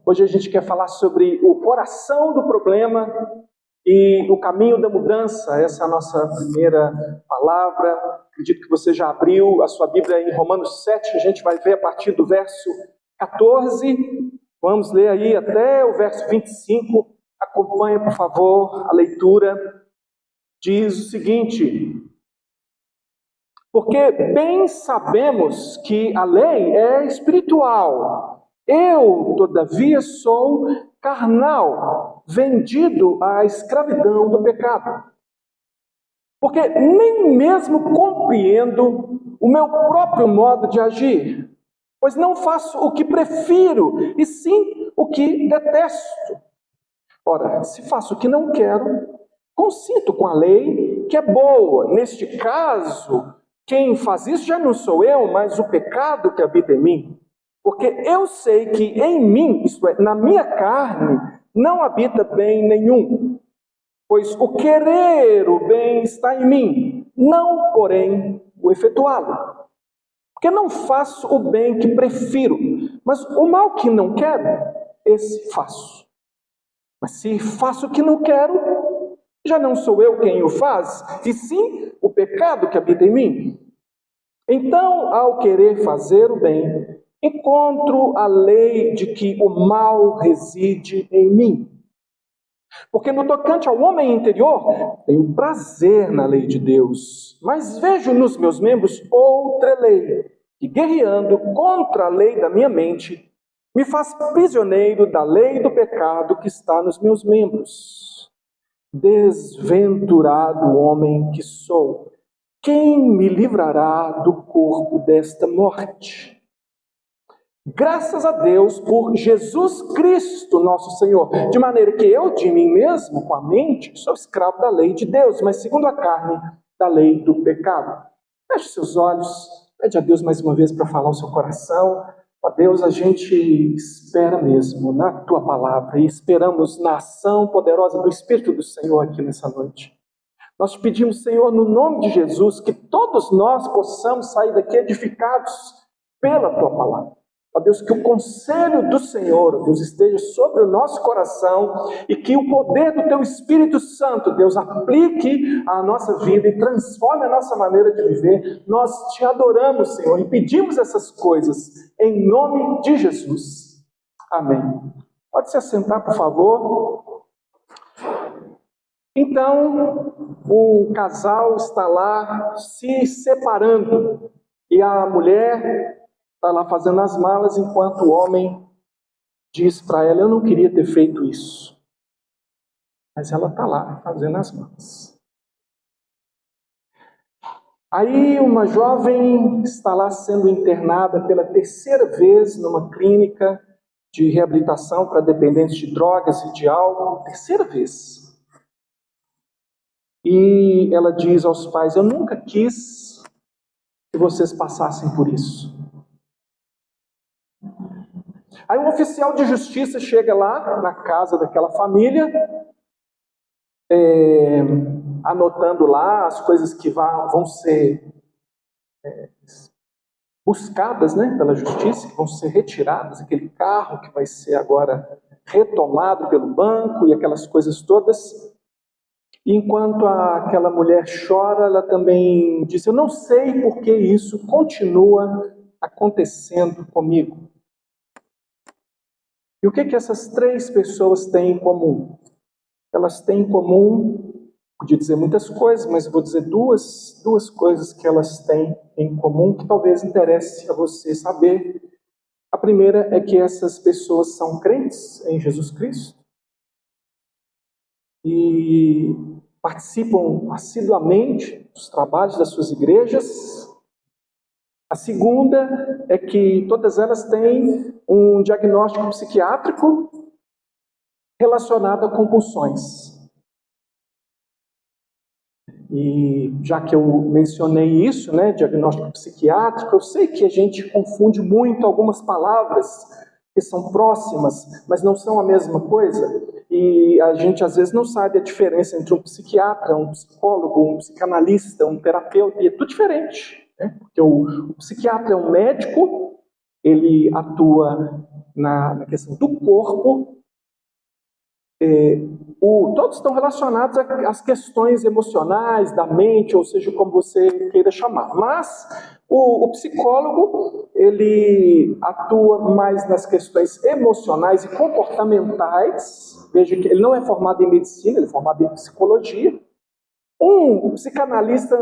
Hoje a gente quer falar sobre o coração do problema e o caminho da mudança. Essa é a nossa primeira palavra. Acredito que você já abriu a sua Bíblia em Romanos 7. A gente vai ver a partir do verso 14. Vamos ler aí até o verso 25. Acompanhe, por favor, a leitura. Diz o seguinte: porque bem sabemos que a lei é espiritual. Eu, todavia, sou carnal, vendido à escravidão do pecado. Porque nem mesmo compreendo o meu próprio modo de agir, pois não faço o que prefiro, e sim o que detesto. Ora, se faço o que não quero, consinto com a lei que é boa. Neste caso, quem faz isso já não sou eu, mas o pecado que habita em mim. Porque eu sei que em mim, isto é, na minha carne, não habita bem nenhum. Pois o querer o bem está em mim, não, porém, o efetuá-lo. Porque não faço o bem que prefiro, mas o mal que não quero, esse faço. Mas se faço o que não quero, já não sou eu quem o faz, e sim o pecado que habita em mim. Então, ao querer fazer o bem, encontro a lei de que o mal reside em mim. Porque no tocante ao homem interior, tenho prazer na lei de Deus, mas vejo nos meus membros outra lei, que guerreando contra a lei da minha mente, me faz prisioneiro da lei do pecado que está nos meus membros. Desventurado homem que sou, quem me livrará do corpo desta morte? Graças a Deus por Jesus Cristo, nosso Senhor, de maneira que eu, de mim mesmo, com a mente, sou escravo da lei de Deus, mas segundo a carne, da lei do pecado. Feche seus olhos, pede a Deus mais uma vez para falar o seu coração. Ó Deus, a gente espera mesmo na Tua palavra e esperamos na ação poderosa do Espírito do Senhor aqui nessa noite. Nós te pedimos, Senhor, no nome de Jesus, que todos nós possamos sair daqui edificados pela Tua palavra. Ó Deus, que o conselho do Senhor, ó Deus, esteja sobre o nosso coração e que o poder do Teu Espírito Santo, Deus, aplique à nossa vida e transforme a nossa maneira de viver. Nós Te adoramos, Senhor, e pedimos essas coisas em nome de Jesus. Amém. Pode se assentar, por favor. Então, o casal está lá se separando e a mulher está lá fazendo as malas, enquanto o homem diz para ela: eu não queria ter feito isso. Mas ela está lá fazendo as malas. Aí uma jovem está lá sendo internada pela terceira vez numa clínica de reabilitação para dependentes de drogas e de álcool. Terceira vez. E ela diz aos pais: eu nunca quis que vocês passassem por isso. Aí um oficial de justiça chega lá na casa daquela família, anotando lá as coisas que vão ser buscadas, né, pela justiça, que vão ser retiradas, aquele carro que vai ser agora retomado pelo banco e aquelas coisas todas. E enquanto aquela mulher chora, ela também diz: eu não sei por que isso continua acontecendo comigo. E o que essas três pessoas têm em comum? Elas têm em comum, podia dizer muitas coisas, mas eu vou dizer duas coisas que elas têm em comum, que talvez interesse a você saber. A primeira é que essas pessoas são crentes em Jesus Cristo e participam assiduamente dos trabalhos das suas igrejas. A segunda é que todas elas têm um diagnóstico psiquiátrico relacionado a compulsões. E já que eu mencionei isso, né, diagnóstico psiquiátrico, eu sei que a gente confunde muito algumas palavras que são próximas, mas não são a mesma coisa. E a gente às vezes não sabe a diferença entre um psiquiatra, um psicólogo, um psicanalista, um terapeuta, e é tudo diferente. Porque o psiquiatra é um médico, ele atua na questão do corpo, todos estão relacionados às questões emocionais, da mente, ou seja, como você queira chamar. Mas o psicólogo, ele atua mais nas questões emocionais e comportamentais. Veja que ele não é formado em medicina, ele é formado em psicologia. Um psicanalista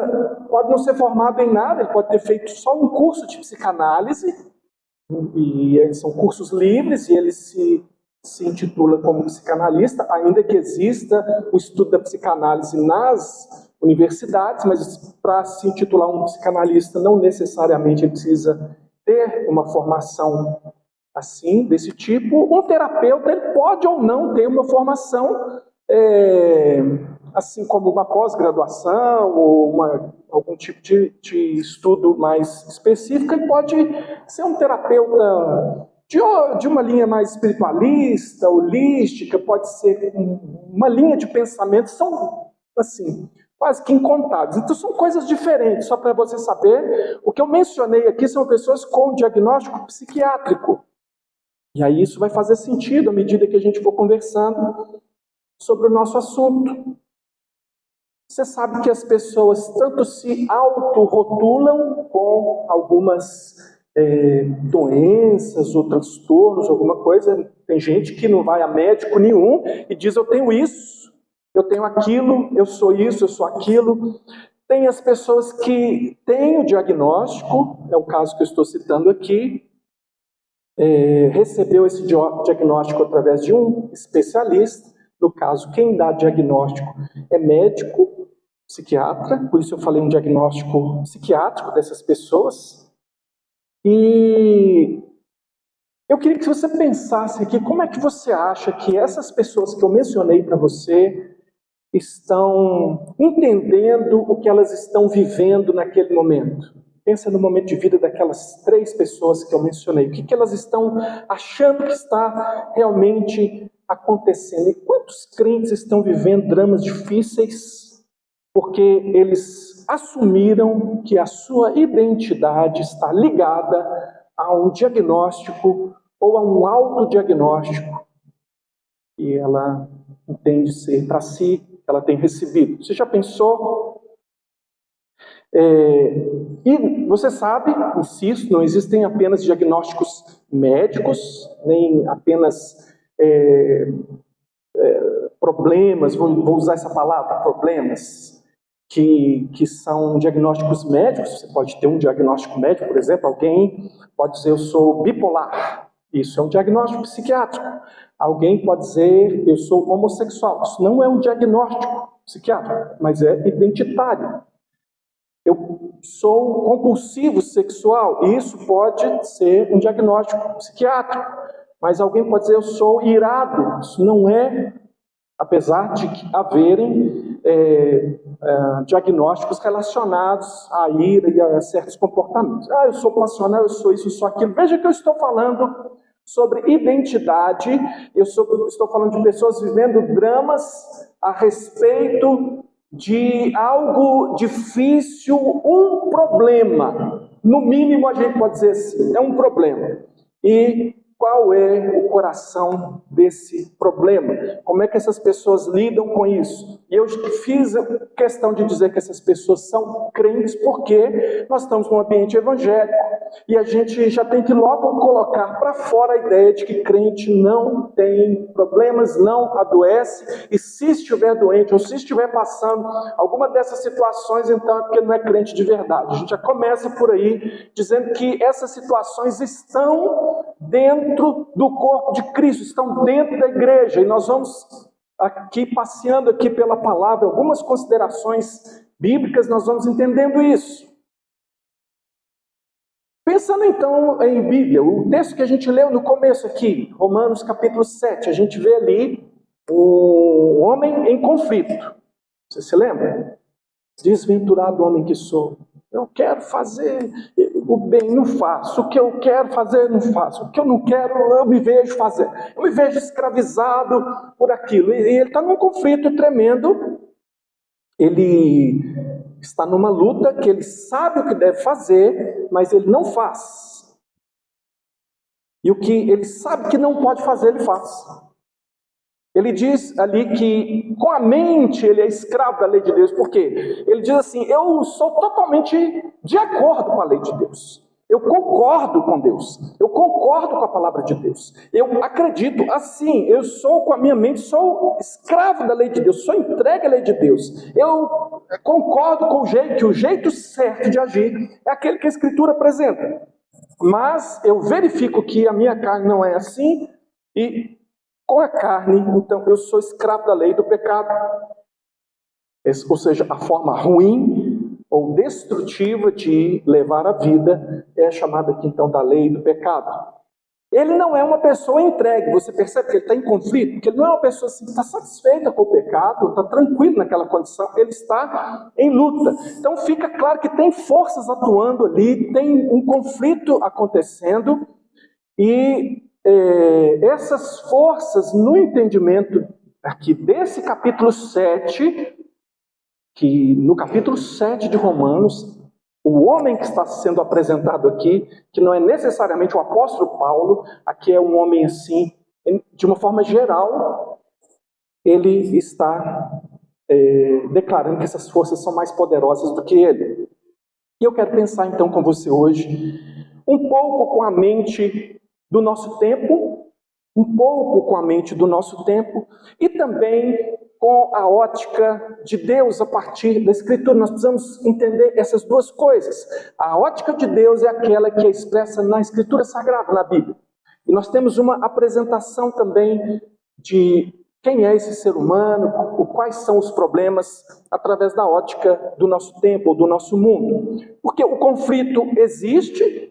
pode não ser formado em nada, ele pode ter feito só um curso de psicanálise, e são cursos livres, e ele se intitula como psicanalista, ainda que exista o estudo da psicanálise nas universidades, mas para se intitular um psicanalista não necessariamente ele precisa ter uma formação assim, desse tipo. Um terapeuta ele pode ou não ter uma formação, assim como uma pós-graduação ou algum tipo de estudo mais específico. Ele pode ser um terapeuta de uma linha mais espiritualista, holística, pode ser uma linha de pensamento, são assim, quase que incontáveis. Então são coisas diferentes, só para você saber. O que eu mencionei aqui são pessoas com diagnóstico psiquiátrico. E aí isso vai fazer sentido à medida que a gente for conversando sobre o nosso assunto. Você sabe que as pessoas tanto se autorrotulam com algumas doenças ou transtornos, alguma coisa. Tem gente que não vai a médico nenhum e diz: eu tenho isso, eu tenho aquilo, eu sou isso, eu sou aquilo. Tem as pessoas que têm o diagnóstico, é o caso que eu estou citando aqui, recebeu esse diagnóstico através de um especialista. No caso, quem dá diagnóstico é médico, psiquiatra, por isso eu falei um diagnóstico psiquiátrico dessas pessoas. E eu queria que você pensasse aqui, como é que você acha que essas pessoas que eu mencionei para você estão entendendo o que elas estão vivendo naquele momento? Pensa no momento de vida daquelas 3 pessoas que eu mencionei. O que elas estão achando que está realmente acontecendo? E quantos crentes estão vivendo dramas difíceis porque eles assumiram que a sua identidade está ligada a um diagnóstico ou a um autodiagnóstico que ela entende ser para si, ela tem recebido. Você já pensou? E você sabe, insisto, não existem apenas diagnósticos médicos, nem apenas problemas, vou usar essa palavra, problemas, que são diagnósticos médicos. Você pode ter um diagnóstico médico, por exemplo, alguém pode dizer: eu sou bipolar, isso é um diagnóstico psiquiátrico. Alguém pode dizer: eu sou homossexual, isso não é um diagnóstico psiquiátrico, mas é identitário. Eu sou compulsivo sexual, isso pode ser um diagnóstico psiquiátrico. Mas alguém pode dizer: eu sou irado, isso não é, apesar de haverem diagnósticos relacionados à ira e a certos comportamentos. Eu sou passional, eu sou isso, eu sou aquilo. Veja que eu estou falando sobre identidade, estou falando de pessoas vivendo dramas a respeito de algo difícil, um problema. No mínimo a gente pode dizer assim, é um problema. E qual é o coração desse problema? Como é que essas pessoas lidam com isso? E eu fiz questão de dizer que essas pessoas são crentes porque nós estamos num ambiente evangélico e a gente já tem que logo colocar para fora a ideia de que crente não tem problemas, não adoece, e se estiver doente ou se estiver passando alguma dessas situações, então é porque não é crente de verdade. A gente já começa por aí dizendo que essas situações estão dentro do corpo de Cristo, estão dentro da igreja, e nós vamos aqui, passeando aqui pela palavra, algumas considerações bíblicas, nós vamos entendendo isso. Pensando então em Bíblia, o texto que a gente leu no começo aqui, Romanos capítulo 7, a gente vê ali um homem em conflito. Você se lembra? Desventurado homem que sou. Eu quero fazer o bem, não faço. O que eu quero fazer, não faço. O que eu não quero, eu me vejo fazer. Eu me vejo escravizado por aquilo. E ele está num conflito tremendo. Ele está numa luta que ele sabe o que deve fazer, mas ele não faz. E o que ele sabe que não pode fazer, ele faz. Ele diz ali que com a mente ele é escravo da lei de Deus. Por quê? Ele diz assim: eu sou totalmente de acordo com a lei de Deus. Eu concordo com Deus. Eu concordo com a palavra de Deus. Eu acredito assim. Eu sou, com a minha mente, sou escravo da lei de Deus. Sou entregue à lei de Deus. Eu concordo com o jeito certo de agir é aquele que a Escritura apresenta. Mas eu verifico que a minha carne não é assim, e com a carne, então, eu sou escravo da lei do pecado. Ou seja, a forma ruim ou destrutiva de levar a vida é chamada aqui, então, da lei do pecado. Ele não é uma pessoa entregue. Você percebe que ele está em conflito? Porque ele não é uma pessoa assim, que está satisfeita com o pecado, está tranquilo naquela condição. Ele está em luta. Então fica claro que tem forças atuando ali, tem um conflito acontecendo, e essas forças, no entendimento aqui desse capítulo 7, que no capítulo 7 de Romanos, o homem que está sendo apresentado aqui, que não é necessariamente o apóstolo Paulo, aqui é um homem assim, de uma forma geral, ele está declarando que essas forças são mais poderosas do que ele. E eu quero pensar então com você hoje, um pouco com a mente do nosso tempo, e também com a ótica de Deus a partir da Escritura. Nós precisamos entender essas duas coisas. A ótica de Deus é aquela que é expressa na Escritura Sagrada, na Bíblia. E nós temos uma apresentação também de quem é esse ser humano, quais são os problemas, através da ótica do nosso tempo, ou do nosso mundo. Porque o conflito existe,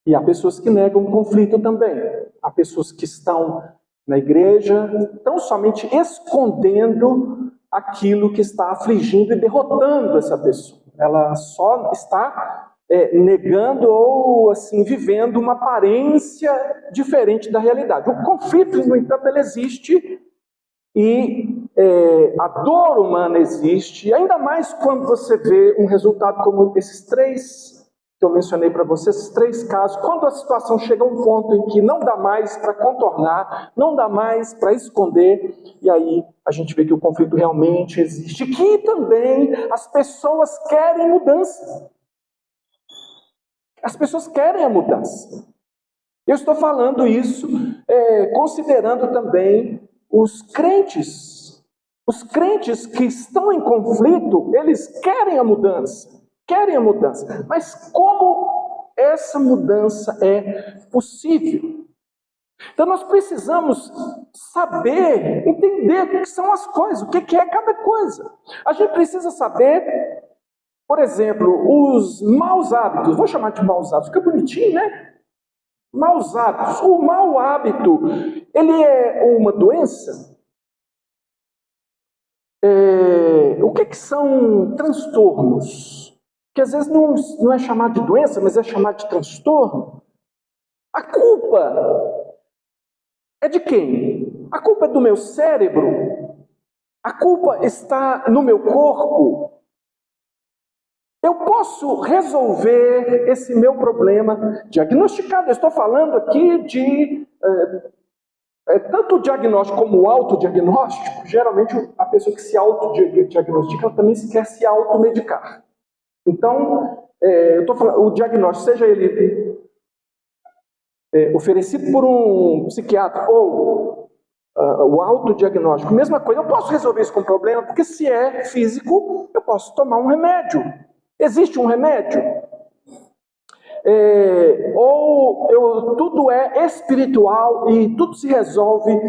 e há pessoas que negam o conflito também. Há pessoas que estão na igreja, tão somente escondendo aquilo que está afligindo e derrotando essa pessoa. Ela só está negando ou assim vivendo uma aparência diferente da realidade. O conflito, no entanto, ele existe, e a dor humana existe, e ainda mais quando você vê um resultado como esses três que eu mencionei para vocês, esses três casos, quando a situação chega a um ponto em que não dá mais para contornar, não dá mais para esconder, e aí a gente vê que o conflito realmente existe, que também as pessoas querem mudança. As pessoas querem a mudança. Eu estou falando isso considerando também os crentes. Os crentes que estão em conflito, eles querem a mudança. Mas como essa mudança é possível? Então nós precisamos saber, entender o que são as coisas, o que é cada coisa. A gente precisa saber, por exemplo, os maus hábitos. Vou chamar de maus hábitos, fica bonitinho, né? Maus hábitos. O mau hábito, ele é uma doença? O que são transtornos? Que às vezes não é chamado de doença, mas é chamado de transtorno. A culpa é de quem? A culpa é do meu cérebro? A culpa está no meu corpo? Eu posso resolver esse meu problema diagnosticado. Eu estou falando aqui de tanto o diagnóstico como o autodiagnóstico. Geralmente a pessoa que se autodiagnostica, ela também quer se automedicar. Então, eu estou falando, o diagnóstico, seja ele oferecido por um psiquiatra ou o autodiagnóstico, mesma coisa. Eu posso resolver isso com problema, porque se é físico, eu posso tomar um remédio. Existe um remédio? Tudo é espiritual e tudo se resolve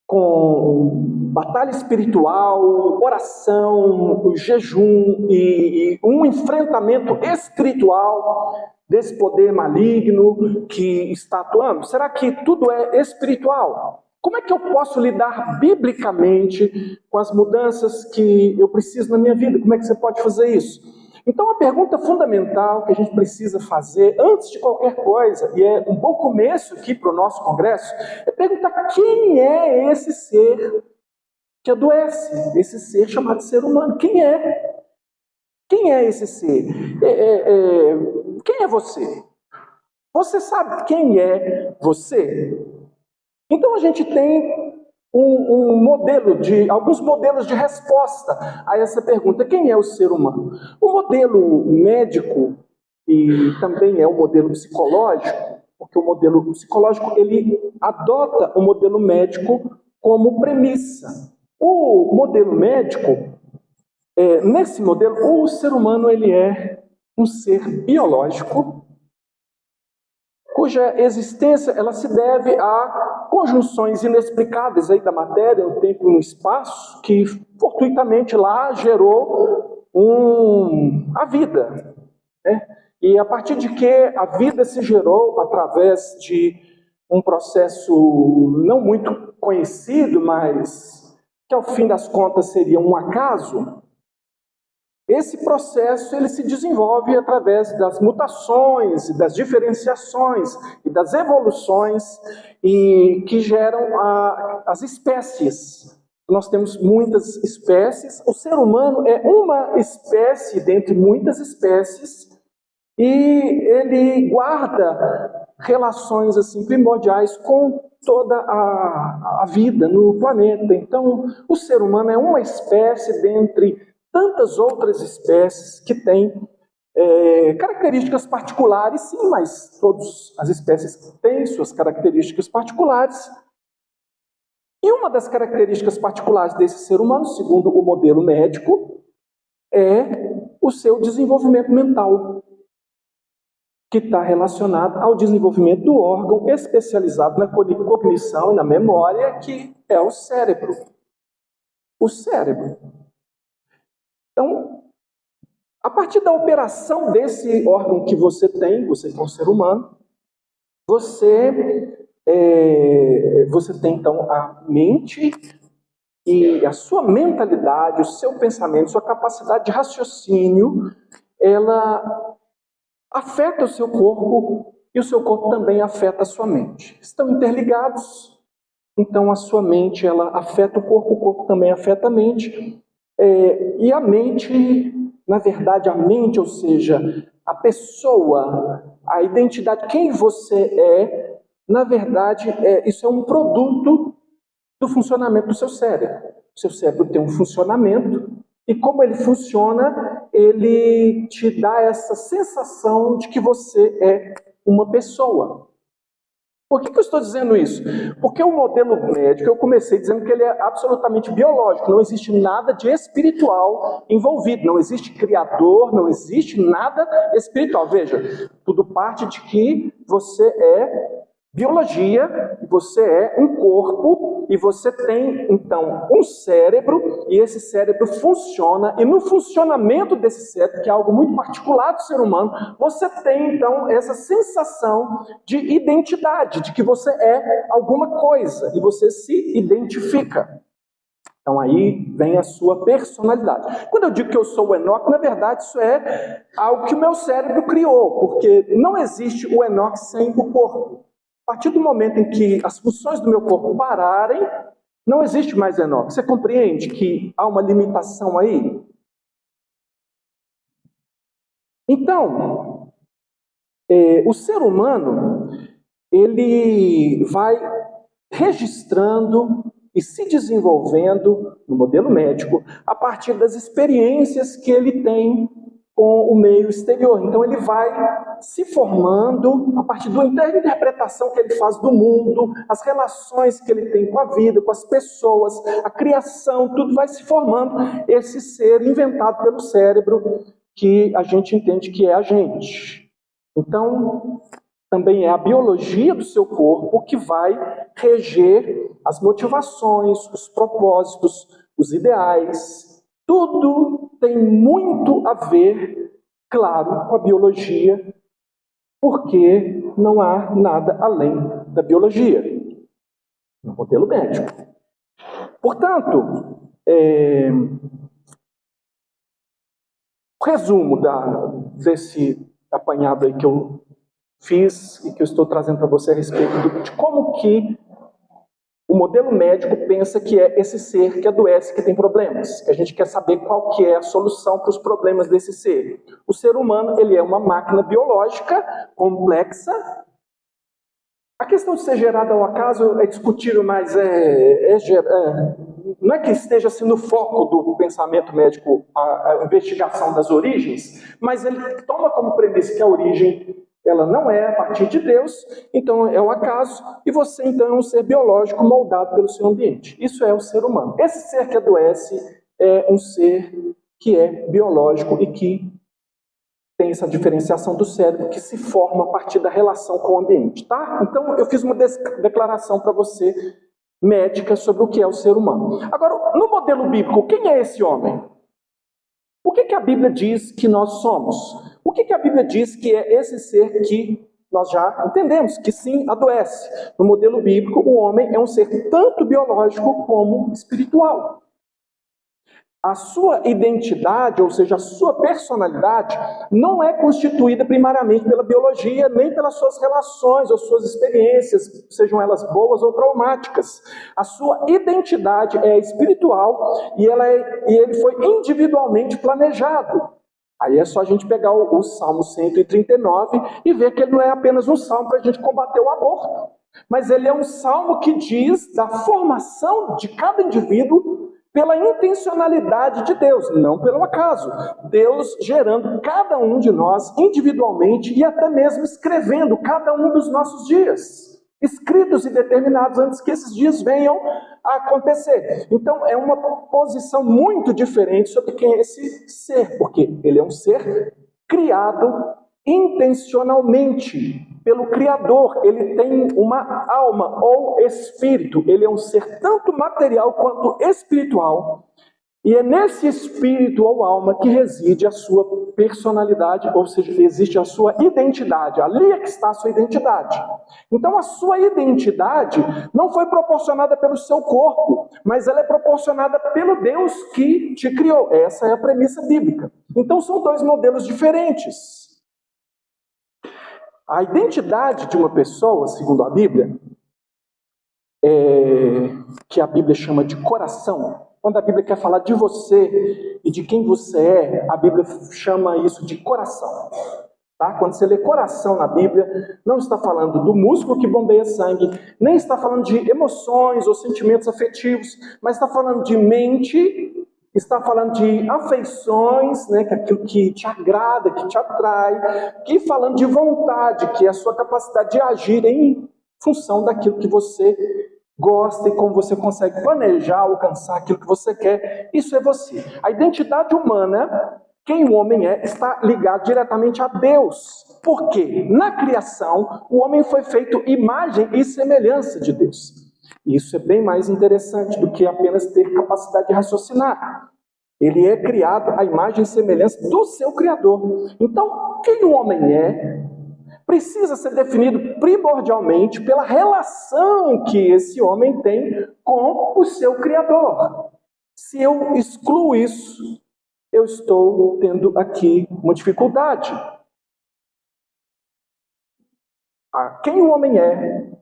com batalha espiritual, oração, jejum e um enfrentamento espiritual desse poder maligno que está atuando? Será que tudo é espiritual? Como é que eu posso lidar biblicamente com as mudanças que eu preciso na minha vida? Como é que você pode fazer isso? Então, a pergunta fundamental que a gente precisa fazer antes de qualquer coisa, e é um bom começo aqui para o nosso congresso, é perguntar quem é esse ser que adoece, esse ser chamado ser humano. Quem é? Quem é esse ser? Quem é você? Você sabe quem é você? Então a gente tem alguns modelos de resposta a essa pergunta: quem é o ser humano? O modelo médico, e também é o modelo psicológico, porque o modelo psicológico ele adota o modelo médico como premissa. O modelo médico, nesse modelo, o ser humano ele é um ser biológico, cuja existência ela se deve a conjunções inexplicáveis aí da matéria, no tempo e no espaço, que fortuitamente lá gerou a vida, né? E a partir de que a vida se gerou através de um processo não muito conhecido, mas que ao fim das contas seria um acaso, esse processo ele se desenvolve através das mutações, das diferenciações e das evoluções e que geram as espécies. Nós temos muitas espécies, o ser humano é uma espécie dentre muitas espécies e ele guarda relações assim primordiais com toda a vida no planeta. Então, o ser humano é uma espécie dentre tantas outras espécies que têm características particulares, sim, mas todas as espécies têm suas características particulares. E uma das características particulares desse ser humano, segundo o modelo médico, é o seu desenvolvimento mental, que está relacionado ao desenvolvimento do órgão especializado na cognição e na memória, que é o cérebro. O cérebro. Então, a partir da operação desse órgão que você tem, você é um ser humano, você tem então a mente e a sua mentalidade, o seu pensamento, sua capacidade de raciocínio, ela afeta o seu corpo e o seu corpo também afeta a sua mente. Estão interligados, então a sua mente ela afeta o corpo também afeta a mente. E a mente, na verdade, a mente, ou seja, a pessoa, a identidade, quem você é, na verdade, isso é um produto do funcionamento do seu cérebro. O seu cérebro tem um funcionamento, e como ele funciona, ele te dá essa sensação de que você é uma pessoa. Por que eu estou dizendo isso? Porque o modelo médico, eu comecei dizendo que ele é absolutamente biológico, não existe nada de espiritual envolvido, não existe criador, não existe nada espiritual. Veja, tudo parte de que você é biologia, você é um corpo e você tem, então, um cérebro e esse cérebro funciona e no funcionamento desse cérebro, que é algo muito particular do ser humano, você tem, então, essa sensação de identidade, de que você é alguma coisa e você se identifica. Então aí vem a sua personalidade. Quando eu digo que eu sou o Enoque, na verdade isso é algo que o meu cérebro criou, porque não existe o Enoque sem o corpo. A partir do momento em que as funções do meu corpo pararem, não existe mais Enoque. Você compreende que há uma limitação aí? Então, o ser humano, ele vai registrando e se desenvolvendo no modelo médico a partir das experiências que ele tem com o meio exterior. Então ele vai se formando a partir da interpretação que ele faz do mundo, as relações que ele tem com a vida, com as pessoas, a criação, tudo vai se formando esse ser inventado pelo cérebro que a gente entende que é a gente. Então, também é a biologia do seu corpo que vai reger as motivações, os propósitos, os ideais. Tudo tem muito a ver, claro, com a biologia, porque não há nada além da biologia, no modelo médico. Portanto, o resumo desse apanhado aí que eu fiz e que eu estou trazendo para você a respeito de como que o modelo médico pensa que é esse ser que adoece, que tem problemas, que a gente quer saber qual que é a solução para os problemas desse ser. O ser humano, ele é uma máquina biológica complexa, A questão de ser gerado ao acaso é discutível, mas não é que esteja assim no foco do pensamento médico a investigação das origens, mas ele toma como premissa que a origem ela não é a partir de Deus, então é o acaso, e você então é um ser biológico moldado pelo seu ambiente. Isso é o ser humano. Esse ser que adoece é um ser que é biológico e que tem essa diferenciação do cérebro que se forma a partir da relação com o ambiente, tá? Então, eu fiz uma declaração para você, médica, sobre o que é o ser humano. Agora, no modelo bíblico, quem é esse homem? O que a Bíblia diz que nós somos? O que a Bíblia diz que é esse ser que nós já entendemos, que sim, adoece? No modelo bíblico, o homem é um ser tanto biológico como espiritual. A sua identidade, ou seja, a sua personalidade, não é constituída primariamente pela biologia, nem pelas suas relações ou suas experiências, sejam elas boas ou traumáticas. A sua identidade é espiritual e ele foi individualmente planejado. Aí é só a gente pegar o Salmo 139 e ver que ele não é apenas um salmo para a gente combater o aborto, mas ele é um salmo que diz da formação de cada indivíduo pela intencionalidade de Deus, não pelo acaso. Deus gerando cada um de nós individualmente e até mesmo escrevendo cada um dos nossos dias, escritos e determinados antes que esses dias venham a acontecer. Então é uma posição muito diferente sobre quem é esse ser, porque ele é um ser criado intencionalmente pelo Criador. Ele tem uma alma ou espírito. Ele é um ser tanto material quanto espiritual. E é nesse espírito ou alma que reside a sua personalidade, ou seja, existe a sua identidade. Ali é que está a sua identidade. Então a sua identidade não foi proporcionada pelo seu corpo, mas ela é proporcionada pelo Deus que te criou. Essa é a premissa bíblica. Então são dois modelos diferentes. A identidade de uma pessoa, segundo a Bíblia, que a Bíblia chama de coração. Quando a Bíblia quer falar de você e de quem você é, a Bíblia chama isso de coração. Tá? Quando você lê coração na Bíblia, não está falando do músculo que bombeia sangue, nem está falando de emoções ou sentimentos afetivos, mas está falando de mente, está falando de afeições, né, que é aquilo que te agrada, que te atrai, e falando de vontade, que é a sua capacidade de agir em função daquilo que você gosta e como você consegue planejar, alcançar aquilo que você quer. Isso é você. A identidade humana, quem o homem é, está ligado diretamente a Deus. Por quê? Na criação, o homem foi feito imagem e semelhança de Deus. Isso é bem mais interessante do que apenas ter capacidade de raciocinar. Ele é criado à imagem e semelhança do seu Criador. Então, quem o homem é, precisa ser definido primordialmente pela relação que esse homem tem com o seu Criador. Se eu excluo isso, eu estou tendo aqui uma dificuldade. Quem o homem é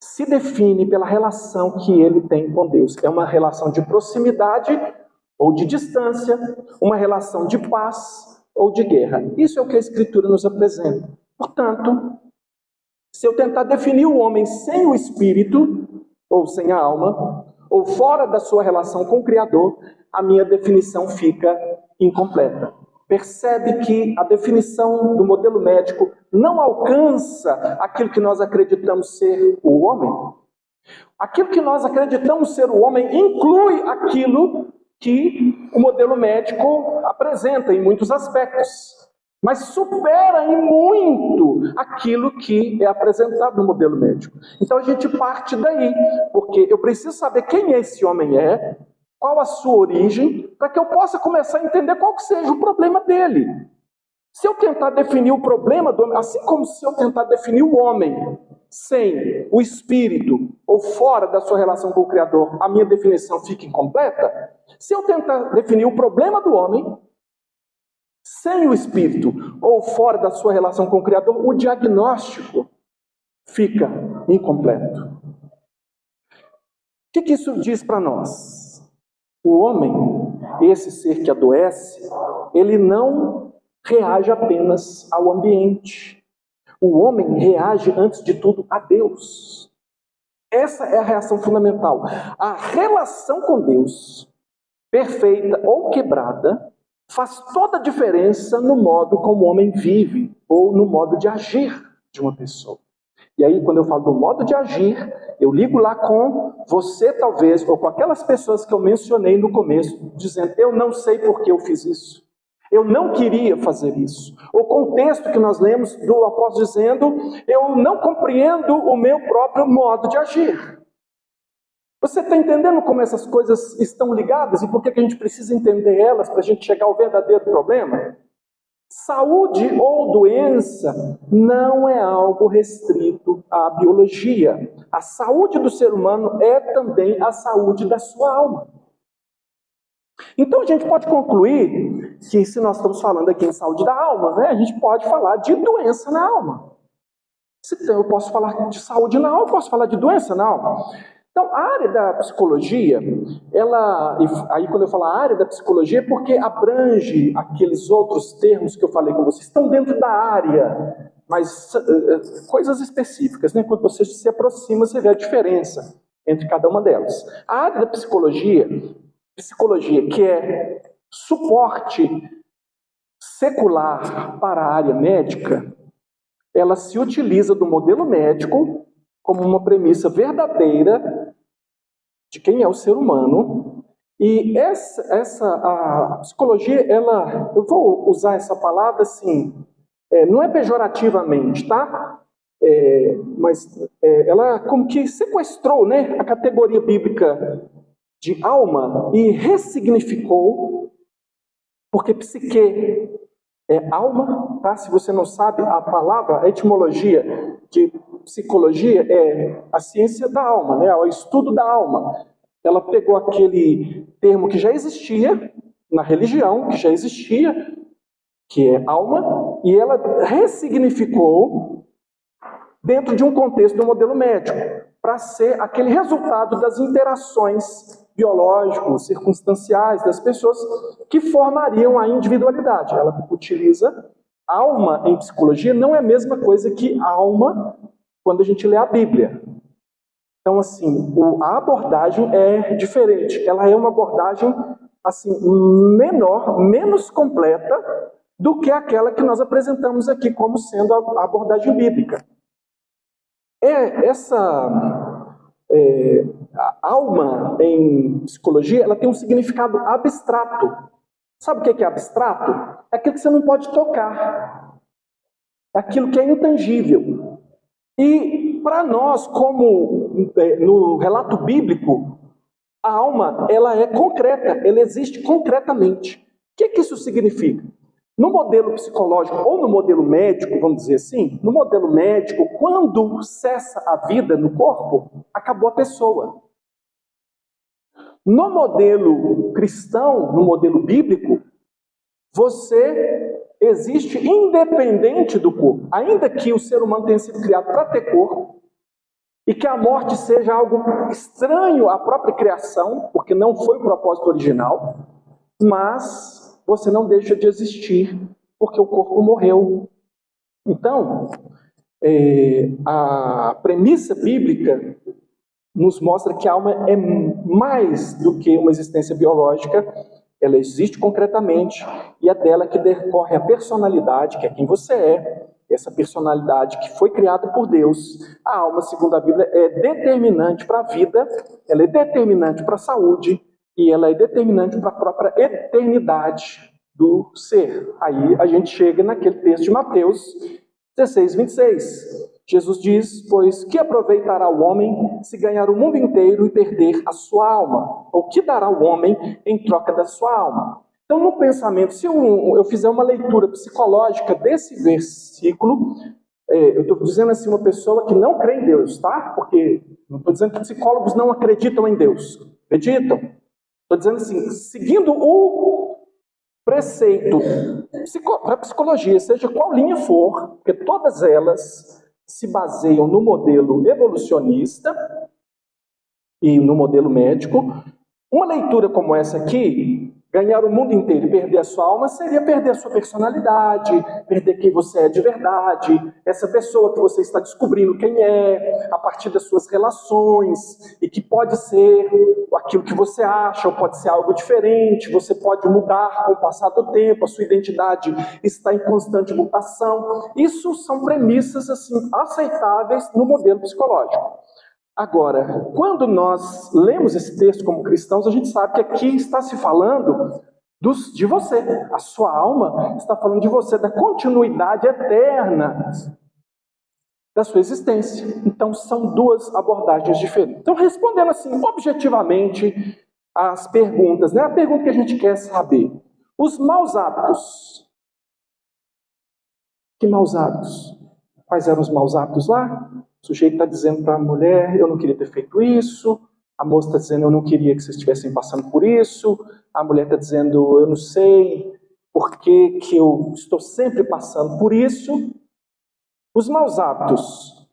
se define pela relação que ele tem com Deus. É uma relação de proximidade ou de distância, uma relação de paz ou de guerra. Isso é o que a Escritura nos apresenta. Portanto, se eu tentar definir o homem sem o espírito, ou sem a alma, ou fora da sua relação com o Criador, a minha definição fica incompleta. Percebe que a definição do modelo médico não alcança aquilo que nós acreditamos ser o homem? Aquilo que nós acreditamos ser o homem inclui aquilo que o modelo médico apresenta em muitos aspectos, mas supera em muito aquilo que é apresentado no modelo médico. Então a gente parte daí, porque eu preciso saber quem esse homem é, qual a sua origem, para que eu possa começar a entender qual que seja o problema dele. Se eu tentar definir o problema do homem, assim como se eu tentar definir o homem sem o espírito ou fora da sua relação com o Criador, a minha definição fica incompleta. Se eu tentar definir o problema do homem sem o espírito ou fora da sua relação com o Criador, o diagnóstico fica incompleto. O que isso diz para nós? O homem, esse ser que adoece, ele não reage apenas ao ambiente. O homem reage, antes de tudo, a Deus. Essa é a reação fundamental. A relação com Deus, perfeita ou quebrada, faz toda a diferença no modo como o homem vive, ou no modo de agir de uma pessoa. E aí, quando eu falo do modo de agir, eu ligo lá com você, talvez, ou com aquelas pessoas que eu mencionei no começo, dizendo, eu não sei por que eu fiz isso. Eu não queria fazer isso. Ou com o texto que nós lemos do apóstolo dizendo, eu não compreendo o meu próprio modo de agir. Você está entendendo como essas coisas estão ligadas e por que a gente precisa entender elas para a gente chegar ao verdadeiro problema? Saúde ou doença não é algo restrito à biologia. A saúde do ser humano é também a saúde da sua alma. Então a gente pode concluir que se nós estamos falando aqui em saúde da alma, né, a gente pode falar de doença na alma. Então eu posso falar de saúde na alma, posso falar de doença na alma. Então a área da psicologia, aí quando eu falo a área da psicologia é porque abrange aqueles outros termos que eu falei com vocês, estão dentro da área, mas coisas específicas, né? Quando você se aproxima, você vê a diferença entre cada uma delas. A área da psicologia que é suporte secular para a área médica, ela se utiliza do modelo médico como uma premissa verdadeira de quem é o ser humano. E a psicologia, eu vou usar essa palavra assim, não é pejorativamente, tá? Mas ela como que sequestrou, né, a categoria bíblica de alma e ressignificou, porque psique é alma, tá? Se você não sabe, a palavra, a etimologia de psicologia é a ciência da alma, né? O estudo da alma. Ela pegou aquele termo que já existia na religião, que já existia, que é alma, e ela ressignificou dentro de um contexto do modelo médico, para ser aquele resultado das interações biológicos, circunstanciais das pessoas que formariam a individualidade. Ela utiliza alma em psicologia, não é a mesma coisa que alma quando a gente lê a Bíblia. Então, assim, a abordagem é diferente. Ela é uma abordagem assim, menor, menos completa do que aquela que nós apresentamos aqui como sendo a abordagem bíblica. A alma em psicologia, ela tem um significado abstrato. Sabe o que é abstrato? É aquilo que você não pode tocar. É aquilo que é intangível. E para nós, como no relato bíblico, a alma, ela é concreta, ela existe concretamente. O que isso significa? No modelo psicológico ou no modelo médico, vamos dizer assim, no modelo médico, quando cessa a vida no corpo, acabou a pessoa. No modelo cristão, no modelo bíblico, você existe independente do corpo. Ainda que o ser humano tenha sido criado para ter corpo, e que a morte seja algo estranho à própria criação, porque não foi o propósito original, mas você não deixa de existir, porque o corpo morreu. Então, a premissa bíblica nos mostra que a alma é mais do que uma existência biológica, ela existe concretamente, e é dela que decorre a personalidade, que é quem você é, essa personalidade que foi criada por Deus. A alma, segundo a Bíblia, é determinante para a vida, ela é determinante para a saúde, e ela é determinante para a própria eternidade do ser. Aí a gente chega naquele texto de Mateus 16, 26. Jesus diz, pois, que aproveitará o homem se ganhar o mundo inteiro e perder a sua alma? Ou que dará o homem em troca da sua alma? Então, no pensamento, se eu fizer uma leitura psicológica desse versículo, eu estou dizendo assim, uma pessoa que não crê em Deus, tá? Porque não estou dizendo que psicólogos não acreditam em Deus. Acreditam? Estou dizendo assim, seguindo o preceito para a psicologia, seja qual linha for, porque todas elas se baseiam no modelo evolucionista e no modelo médico. Uma leitura como essa aqui, Ganhar o mundo inteiro e perder a sua alma seria perder a sua personalidade, perder quem você é de verdade, essa pessoa que você está descobrindo quem é, a partir das suas relações, e que pode ser aquilo que você acha, ou pode ser algo diferente, você pode mudar com o passar do tempo, a sua identidade está em constante mutação. Isso são premissas assim, aceitáveis no modelo psicológico. Agora, quando nós lemos esse texto como cristãos, a gente sabe que aqui está se falando de você. A sua alma está falando de você, da continuidade eterna da sua existência. Então, são duas abordagens diferentes. Então, respondendo assim, objetivamente, as perguntas, né? A pergunta que a gente quer saber. Os maus hábitos. Que maus hábitos? Quais eram os maus hábitos lá? O sujeito está dizendo para a mulher, eu não queria ter feito isso. A moça está dizendo, eu não queria que vocês estivessem passando por isso. A mulher está dizendo, eu não sei por que eu estou sempre passando por isso. Os maus hábitos,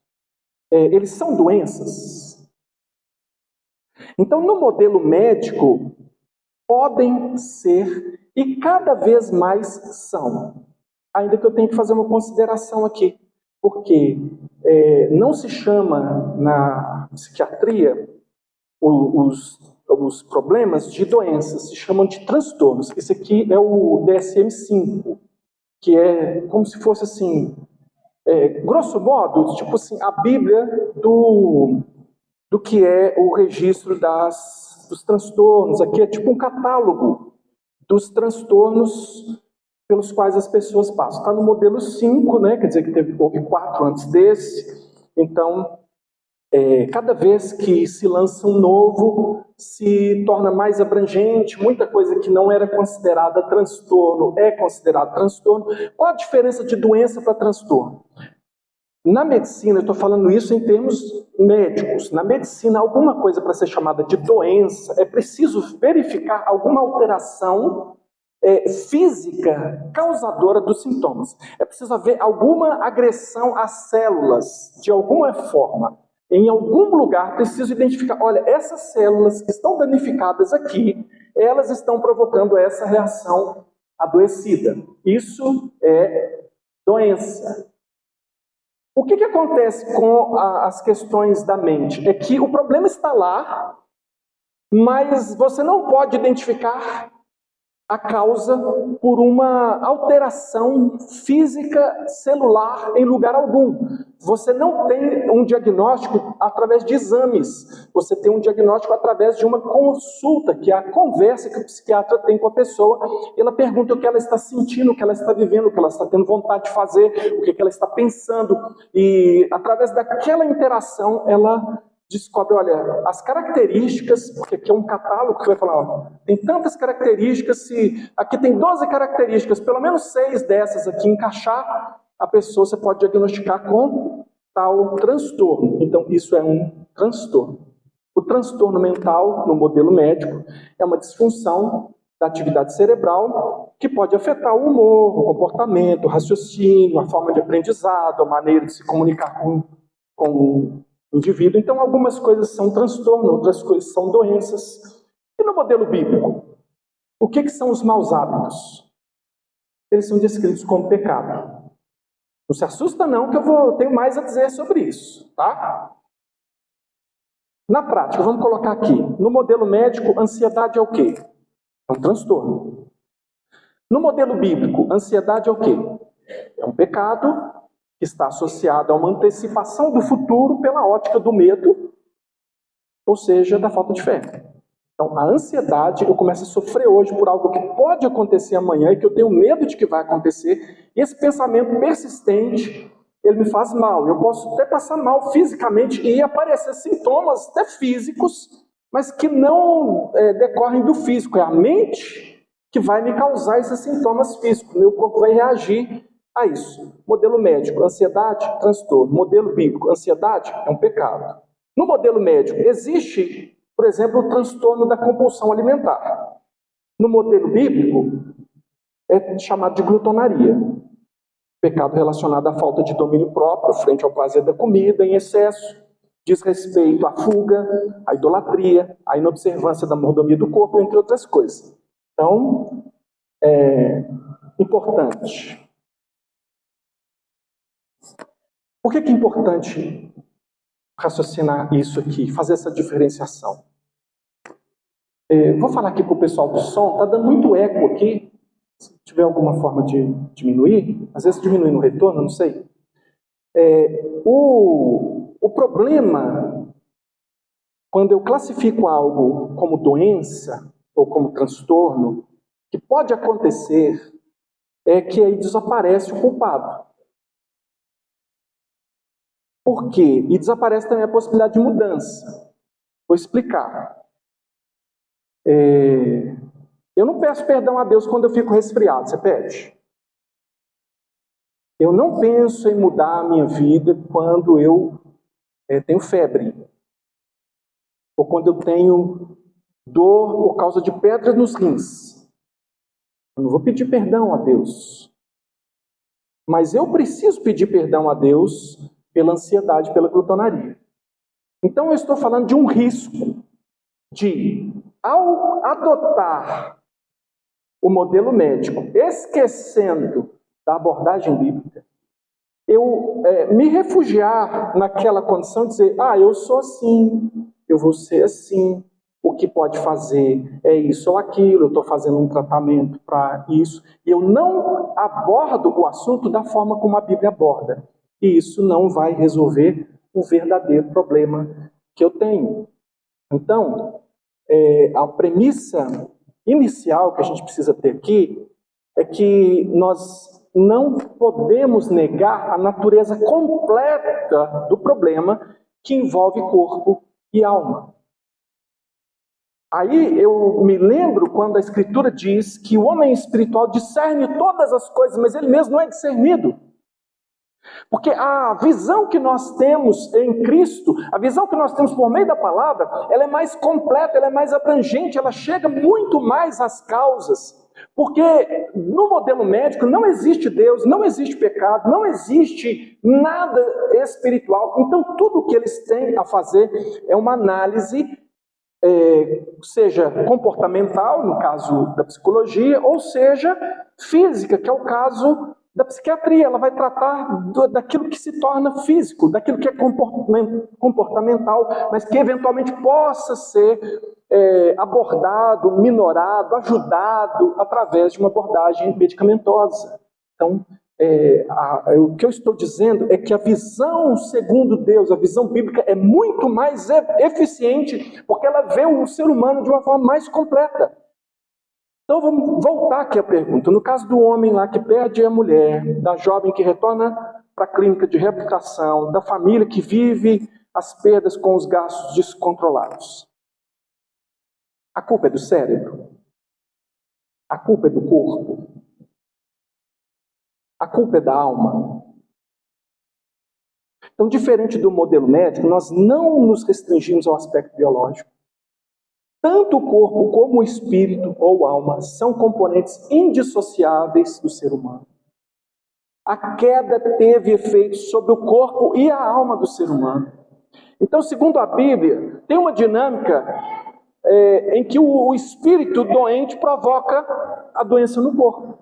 eles são doenças. Então, no modelo médico, podem ser e cada vez mais são. Ainda que eu tenha que fazer uma consideração aqui. Porque não se chama na psiquiatria os problemas de doenças, se chamam de transtornos. Esse aqui é o DSM-5, que é como se fosse assim, grosso modo, tipo assim, a Bíblia do que é o registro dos transtornos. Aqui é tipo um catálogo dos transtornos pelos quais as pessoas passam. Está no modelo 5, né? Quer dizer que houve 4 antes desse. Então, cada vez que se lança um novo, se torna mais abrangente, muita coisa que não era considerada transtorno é considerada transtorno. Qual a diferença de doença para transtorno? Na medicina, eu estou falando isso em termos médicos. Na medicina, alguma coisa para ser chamada de doença, é preciso verificar alguma alteração física causadora dos sintomas. É preciso haver alguma agressão às células, de alguma forma. Em algum lugar, preciso identificar, olha, essas células que estão danificadas aqui, elas estão provocando essa reação adoecida. Isso é doença. O que acontece com as questões da mente? É que o problema está lá, mas você não pode identificar a causa por uma alteração física celular em lugar algum. Você não tem um diagnóstico através de exames. Você tem um diagnóstico através de uma consulta, que é a conversa que o psiquiatra tem com a pessoa. Ela pergunta o que ela está sentindo, o que ela está vivendo, o que ela está tendo vontade de fazer, o que ela está pensando. E através daquela interação, ela descobre, olha, as características, porque aqui é um catálogo que vai falar, ó, tem tantas características, se aqui tem 12 características, pelo menos 6 dessas aqui encaixar, a pessoa você pode diagnosticar com tal transtorno. Então, isso é um transtorno. O transtorno mental, no modelo médico, é uma disfunção da atividade cerebral que pode afetar o humor, o comportamento, o raciocínio, a forma de aprendizado, a maneira de se comunicar com o indivíduo. Então, algumas coisas são transtorno, outras coisas são doenças. E no modelo bíblico, o que são os maus hábitos? Eles são descritos como pecado. Não se assusta não, que eu tenho mais a dizer sobre isso, tá? Na prática, vamos colocar aqui, no modelo médico, ansiedade é o quê? É um transtorno. No modelo bíblico, ansiedade é o quê? É um pecado que está associado a uma antecipação do futuro pela ótica do medo, ou seja, da falta de fé. Então, a ansiedade, eu começo a sofrer hoje por algo que pode acontecer amanhã e que eu tenho medo de que vai acontecer, e esse pensamento persistente, ele me faz mal. Eu posso até passar mal fisicamente e aparecer sintomas até físicos, mas que não decorrem do físico. É a mente que vai me causar esses sintomas físicos. Meu corpo vai reagir a isso. Modelo médico, ansiedade, transtorno. Modelo bíblico, ansiedade é um pecado. No modelo médico, existe, por exemplo, o transtorno da compulsão alimentar. No modelo bíblico, é chamado de glutonaria. Pecado relacionado à falta de domínio próprio frente ao prazer da comida em excesso, diz respeito à fuga, à idolatria, à inobservância da mordomia do corpo, entre outras coisas. Então, é importante. Por que é importante raciocinar isso aqui, fazer essa diferenciação? Vou falar aqui para o pessoal do som, está dando muito eco aqui. Se tiver alguma forma de diminuir, às vezes diminui no retorno, não sei. O problema, quando eu classifico algo como doença ou como transtorno, que pode acontecer, é que aí desaparece o culpado. Por quê? E desaparece também a possibilidade de mudança. Vou explicar. Eu não peço perdão a Deus quando eu fico resfriado, você pede? Eu não penso em mudar a minha vida quando eu tenho febre. Ou quando eu tenho dor por causa de pedras nos rins. Eu não vou pedir perdão a Deus. Mas eu preciso pedir perdão a Deus pela ansiedade, pela glutonaria. Então eu estou falando de um risco de, ao adotar o modelo médico, esquecendo da abordagem bíblica, eu me refugiar naquela condição de dizer, eu sou assim, eu vou ser assim, o que pode fazer é isso ou aquilo, eu estou fazendo um tratamento para isso, e eu não abordo o assunto da forma como a Bíblia aborda. E isso não vai resolver o verdadeiro problema que eu tenho. Então, a premissa inicial que a gente precisa ter aqui é que nós não podemos negar a natureza completa do problema que envolve corpo e alma. Aí eu me lembro quando a Escritura diz que o homem espiritual discerne todas as coisas, mas ele mesmo não é discernido. Porque a visão que nós temos em Cristo, a visão que nós temos por meio da palavra, ela é mais completa, ela é mais abrangente, ela chega muito mais às causas. Porque no modelo médico não existe Deus, não existe pecado, não existe nada espiritual. Então tudo que eles têm a fazer é uma análise, seja comportamental, no caso da psicologia, ou seja física, que é o caso da psiquiatria. Ela vai tratar daquilo que se torna físico, daquilo que é comportamental, mas que eventualmente possa ser abordado, minorado, ajudado através de uma abordagem medicamentosa. Então, o que eu estou dizendo é que a visão segundo Deus, a visão bíblica, é muito mais eficiente, porque ela vê o ser humano de uma forma mais completa. Então vamos voltar aqui à pergunta. No caso do homem lá que perde a mulher, da jovem que retorna para a clínica de reabilitação, da família que vive as perdas com os gastos descontrolados. A culpa é do cérebro? A culpa é do corpo? A culpa é da alma? Então, diferente do modelo médico, nós não nos restringimos ao aspecto biológico. Tanto o corpo como o espírito ou alma são componentes indissociáveis do ser humano. A queda teve efeitos sobre o corpo e a alma do ser humano. Então, segundo a Bíblia, tem uma dinâmica em que o espírito doente provoca a doença no corpo.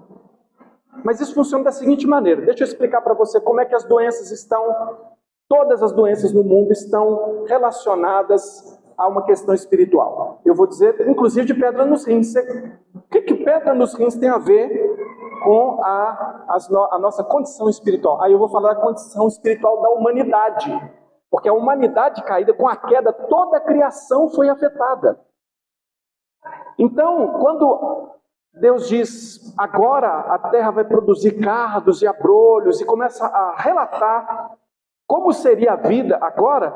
Mas isso funciona da seguinte maneira. Deixa eu explicar para você como é que as doenças todas as doenças no mundo estão relacionadas a uma questão espiritual. Eu vou dizer, inclusive, de pedra nos rins. O que pedra nos rins tem a ver com a nossa condição espiritual? Aí eu vou falar da condição espiritual da humanidade. Porque a humanidade caída, com a queda, toda a criação foi afetada. Então, quando Deus diz, agora a terra vai produzir cardos e abrolhos, e começa a relatar como seria a vida agora,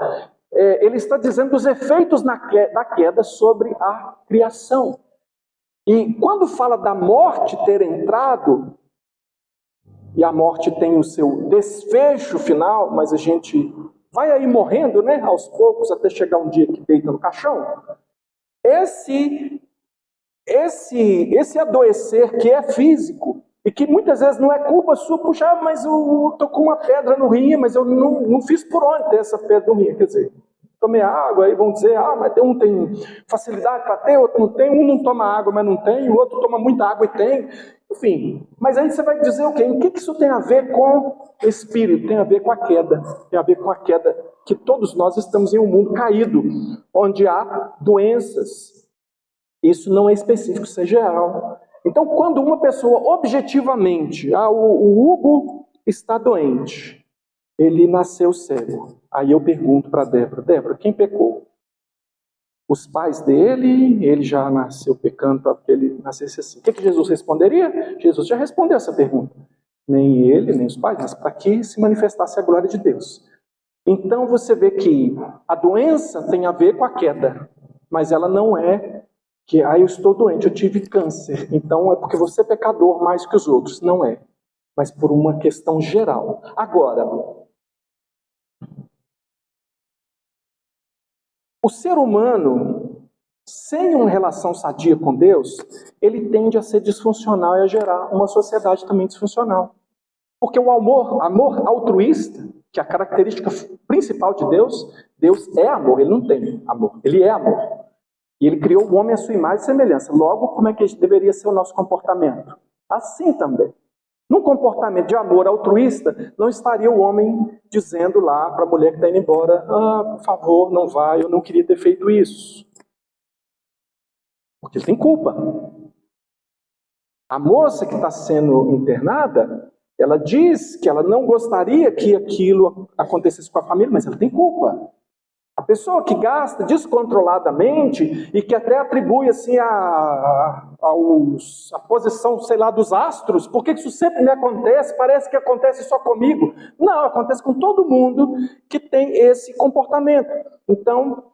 ele está dizendo os efeitos da queda sobre a criação. E quando fala da morte ter entrado, e a morte tem o seu desfecho final, mas a gente vai aí morrendo, né, aos poucos, até chegar um dia que deita no caixão. Esse adoecer que é físico, e que muitas vezes não é culpa sua, puxa, mas eu estou com uma pedra no rim, mas eu não fiz por onde ter essa pedra no rim, quer dizer, tomei água, aí vão dizer, mas um tem facilidade para ter, outro não tem, um não toma água, mas não tem, o outro toma muita água e tem, enfim. Mas aí você vai dizer o quê? O que isso tem a ver com o espírito? Tem a ver com a queda, tem a ver com a queda, que todos nós estamos em um mundo caído, onde há doenças. Isso não é específico, isso é geral. Então, quando uma pessoa objetivamente, o Hugo está doente, ele nasceu cego. Aí eu pergunto para Débora, quem pecou? Os pais dele, ele já nasceu pecando para que ele nascesse assim. O que Jesus responderia? Jesus já respondeu essa pergunta. Nem ele, nem os pais, mas para que se manifestasse a glória de Deus. Então você vê que a doença tem a ver com a queda, mas ela não é que eu estou doente, eu tive câncer, então é porque você é pecador mais que os outros. Não é, mas por uma questão geral. Agora, o ser humano, sem uma relação sadia com Deus, ele tende a ser disfuncional e a gerar uma sociedade também disfuncional. Porque o amor altruísta, que é a característica principal de Deus, Deus é amor, ele não tem amor, ele é amor. E ele criou o homem à sua imagem e semelhança. Logo, como é que deveria ser o nosso comportamento? Assim também. Num comportamento de amor altruísta, não estaria o homem dizendo lá para a mulher que está indo embora, por favor, não vai, eu não queria ter feito isso. Porque ele tem culpa. A moça que está sendo internada, ela diz que ela não gostaria que aquilo acontecesse com a família, mas ela tem culpa. A pessoa que gasta descontroladamente e que até atribui assim a posição, sei lá, dos astros, por que isso sempre me acontece? Parece que acontece só comigo. Não, acontece com todo mundo que tem esse comportamento. Então,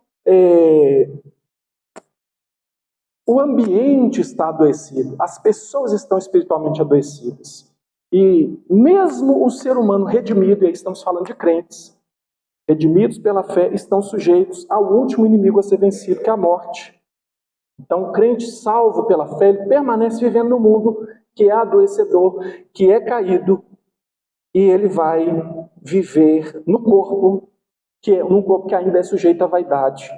o ambiente está adoecido, as pessoas estão espiritualmente adoecidas. E mesmo o ser humano redimido, e aí estamos falando de crentes, redimidos pela fé, estão sujeitos ao último inimigo a ser vencido, que é a morte. Então, o crente salvo pela fé, ele permanece vivendo no mundo que é adoecedor, que é caído, e ele vai viver no corpo, num corpo que ainda é sujeito à vaidade.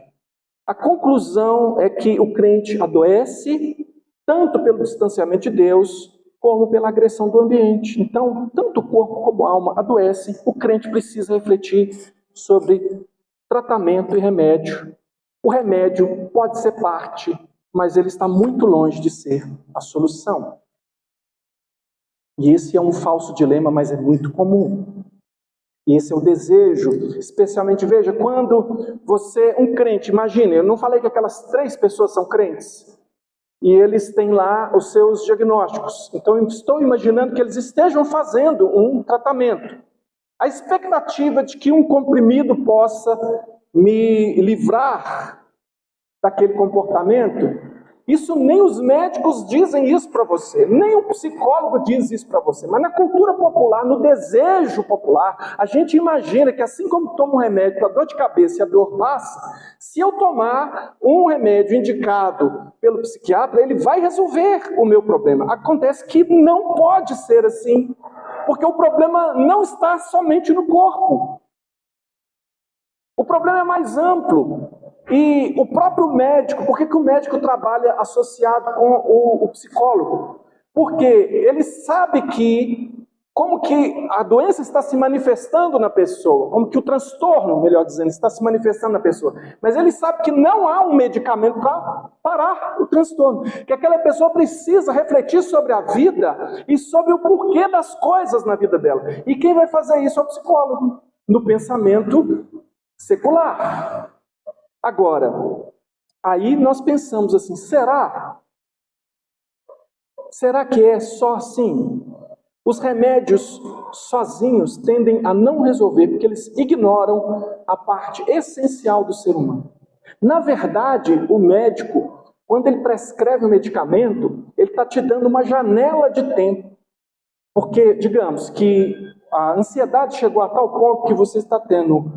A conclusão é que o crente adoece, tanto pelo distanciamento de Deus, como pela agressão do ambiente. Então, tanto o corpo como a alma adoecem, o crente precisa refletir sobre tratamento e remédio. O remédio pode ser parte, mas ele está muito longe de ser a solução. E esse é um falso dilema, mas é muito comum. E esse é o desejo, especialmente, veja, quando você, um crente, imagine, eu não falei que aquelas 3 pessoas são crentes, e eles têm lá os seus diagnósticos. Então, eu estou imaginando que eles estejam fazendo um tratamento. A expectativa de que um comprimido possa me livrar daquele comportamento, isso nem os médicos dizem isso para você, nem o psicólogo diz isso para você, mas na cultura popular, no desejo popular, a gente imagina que assim como toma um remédio para a dor de cabeça e a dor passa, se eu tomar um remédio indicado pelo psiquiatra, ele vai resolver o meu problema. Acontece que não pode ser assim, porque o problema não está somente no corpo. O problema é mais amplo. E o próprio médico, por que o médico trabalha associado com o psicólogo? Porque ele sabe como que a doença está se manifestando na pessoa, como que o transtorno, melhor dizendo, está se manifestando na pessoa. Mas ele sabe que não há um medicamento para parar o transtorno, que aquela pessoa precisa refletir sobre a vida e sobre o porquê das coisas na vida dela. E quem vai fazer isso é o psicólogo, no pensamento secular. Agora, aí nós pensamos assim, será que é só assim? Os remédios sozinhos tendem a não resolver, porque eles ignoram a parte essencial do ser humano. Na verdade, o médico, quando ele prescreve um medicamento, ele está te dando uma janela de tempo. Porque, digamos, que a ansiedade chegou a tal ponto que você está tendo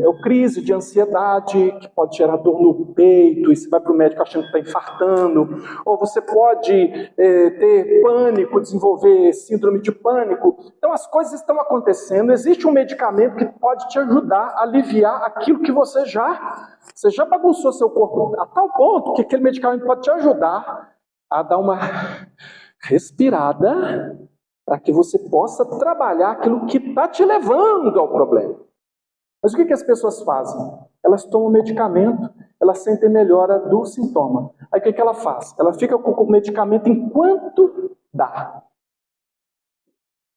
ou crise de ansiedade, que pode gerar dor no peito, e você vai para o médico achando que está infartando, ou você pode ter pânico, desenvolver síndrome de pânico. Então as coisas estão acontecendo, existe um medicamento que pode te ajudar a aliviar aquilo que você já bagunçou seu corpo a tal ponto que aquele medicamento pode te ajudar a dar uma respirada para que você possa trabalhar aquilo que está te levando ao problema. Mas o que as pessoas fazem? Elas tomam medicamento, elas sentem melhora do sintoma. Aí o que ela faz? Ela fica com o medicamento enquanto dá.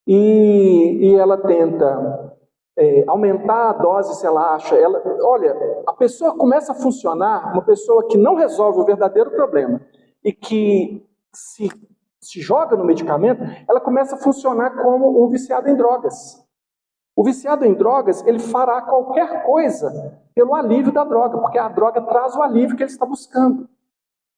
E ela tenta aumentar a dose se ela acha. Olha, a pessoa começa a funcionar, uma pessoa que não resolve o verdadeiro problema e que se joga no medicamento, ela começa a funcionar como um viciado em drogas. O viciado em drogas, ele fará qualquer coisa pelo alívio da droga, porque a droga traz o alívio que ele está buscando.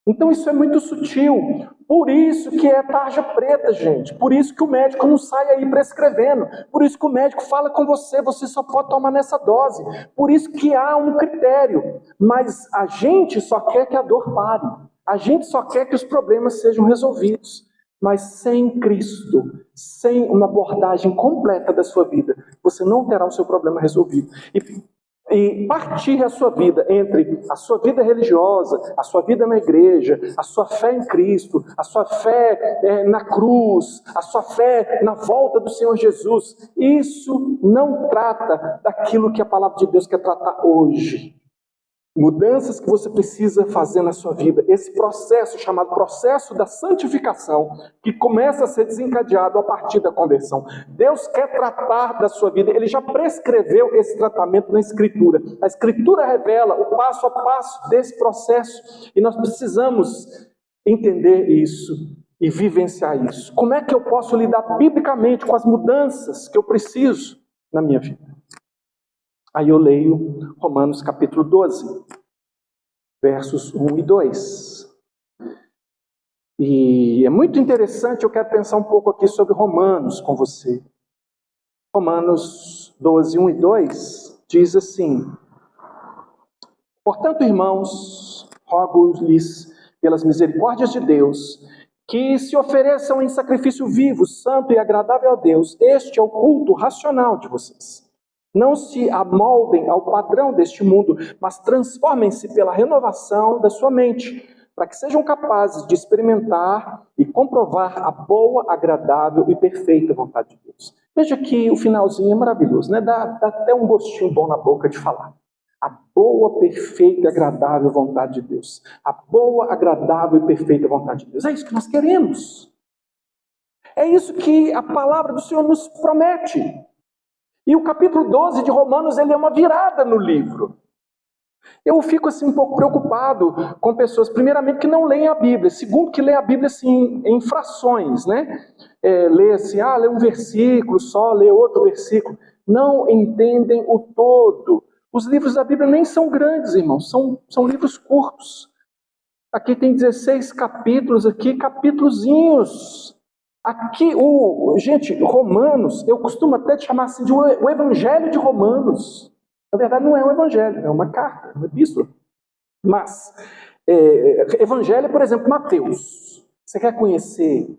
Então isso é muito sutil. Por isso que é tarja preta, gente. Por isso que o médico não sai aí prescrevendo. Por isso que o médico fala com você, você só pode tomar nessa dose. Por isso que há um critério. Mas a gente só quer que a dor pare. A gente só quer que os problemas sejam resolvidos. Mas sem Cristo, sem uma abordagem completa da sua vida, você não terá o seu problema resolvido. E partir a sua vida entre a sua vida religiosa, a sua vida na igreja, a sua fé em Cristo, a sua fé na cruz, a sua fé na volta do Senhor Jesus, isso não trata daquilo que a palavra de Deus quer tratar hoje. Mudanças que você precisa fazer na sua vida, esse processo chamado processo da santificação, que começa a ser desencadeado a partir da conversão. Deus quer tratar da sua vida, Ele já prescreveu esse tratamento na Escritura. A Escritura revela o passo a passo desse processo, e nós precisamos entender isso e vivenciar isso. Como é que eu posso lidar biblicamente com as mudanças que eu preciso na minha vida? Aí eu leio Romanos capítulo 12, versos 1 e 2. E é muito interessante, eu quero pensar um pouco aqui sobre Romanos com você. Romanos 12, 1 e 2 diz assim: portanto, irmãos, rogo-lhes pelas misericórdias de Deus, que se ofereçam em sacrifício vivo, santo e agradável a Deus. Este é o culto racional de vocês. Não se amoldem ao padrão deste mundo, mas transformem-se pela renovação da sua mente, para que sejam capazes de experimentar e comprovar a boa, agradável e perfeita vontade de Deus. Veja que o finalzinho é maravilhoso, né? Dá até um gostinho bom na boca de falar. A boa, perfeita e agradável vontade de Deus. A boa, agradável e perfeita vontade de Deus. É isso que nós queremos. É isso que a palavra do Senhor nos promete. E o capítulo 12 de Romanos, ele é uma virada no livro. Eu fico assim um pouco preocupado com pessoas, primeiramente, que não leem a Bíblia. Segundo, que leem a Bíblia assim, em frações, né? Lê assim, lê um versículo só, lê outro versículo. Não entendem o todo. Os livros da Bíblia nem são grandes, irmãos, são livros curtos. Aqui tem 16 capítulos, aqui capítulozinhos. Aqui, gente, Romanos, eu costumo até chamar assim de o Evangelho de Romanos. Na verdade, não é um evangelho, é uma carta, é uma epístola. Mas, evangelho, por exemplo, Mateus. Você quer conhecer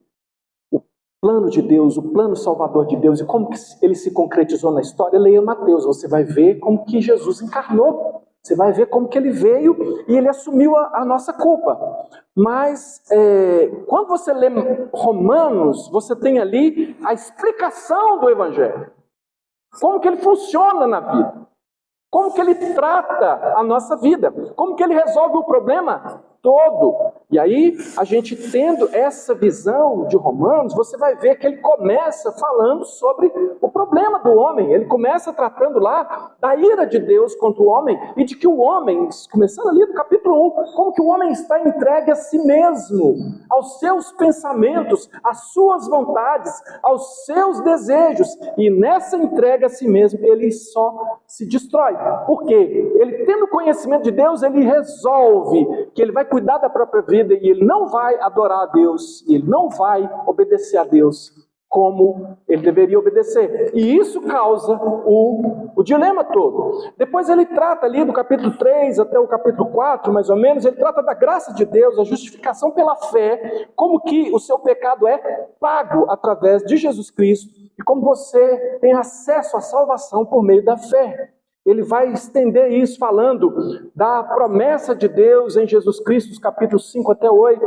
o plano de Deus, o plano salvador de Deus e como que ele se concretizou na história? Leia Mateus, você vai ver como que Jesus encarnou. Você vai ver como que ele veio e ele assumiu a nossa culpa. Mas, quando você lê Romanos, você tem ali a explicação do evangelho. Como que ele funciona na vida. Como que ele trata a nossa vida? Como que ele resolve o problema todo? E aí, a gente tendo essa visão de Romanos, você vai ver que ele começa falando sobre o problema do homem. Ele começa tratando lá da ira de Deus contra o homem e de que o homem, começando ali no capítulo 1, como que o homem está entregue a si mesmo, aos seus pensamentos, às suas vontades, aos seus desejos. E nessa entrega a si mesmo, ele só se destrói. Por quê? Ele, tendo conhecimento de Deus, ele resolve que ele vai cuidar da própria vida e ele não vai adorar a Deus, e ele não vai obedecer a Deus como ele deveria obedecer. E isso causa o dilema todo. Depois ele trata ali do capítulo 3 até o capítulo 4, mais ou menos, ele trata da graça de Deus, a justificação pela fé, como que o seu pecado é pago através de Jesus Cristo, e como você tem acesso à salvação por meio da fé. Ele vai estender isso falando da promessa de Deus em Jesus Cristo, os capítulos 5 até 8,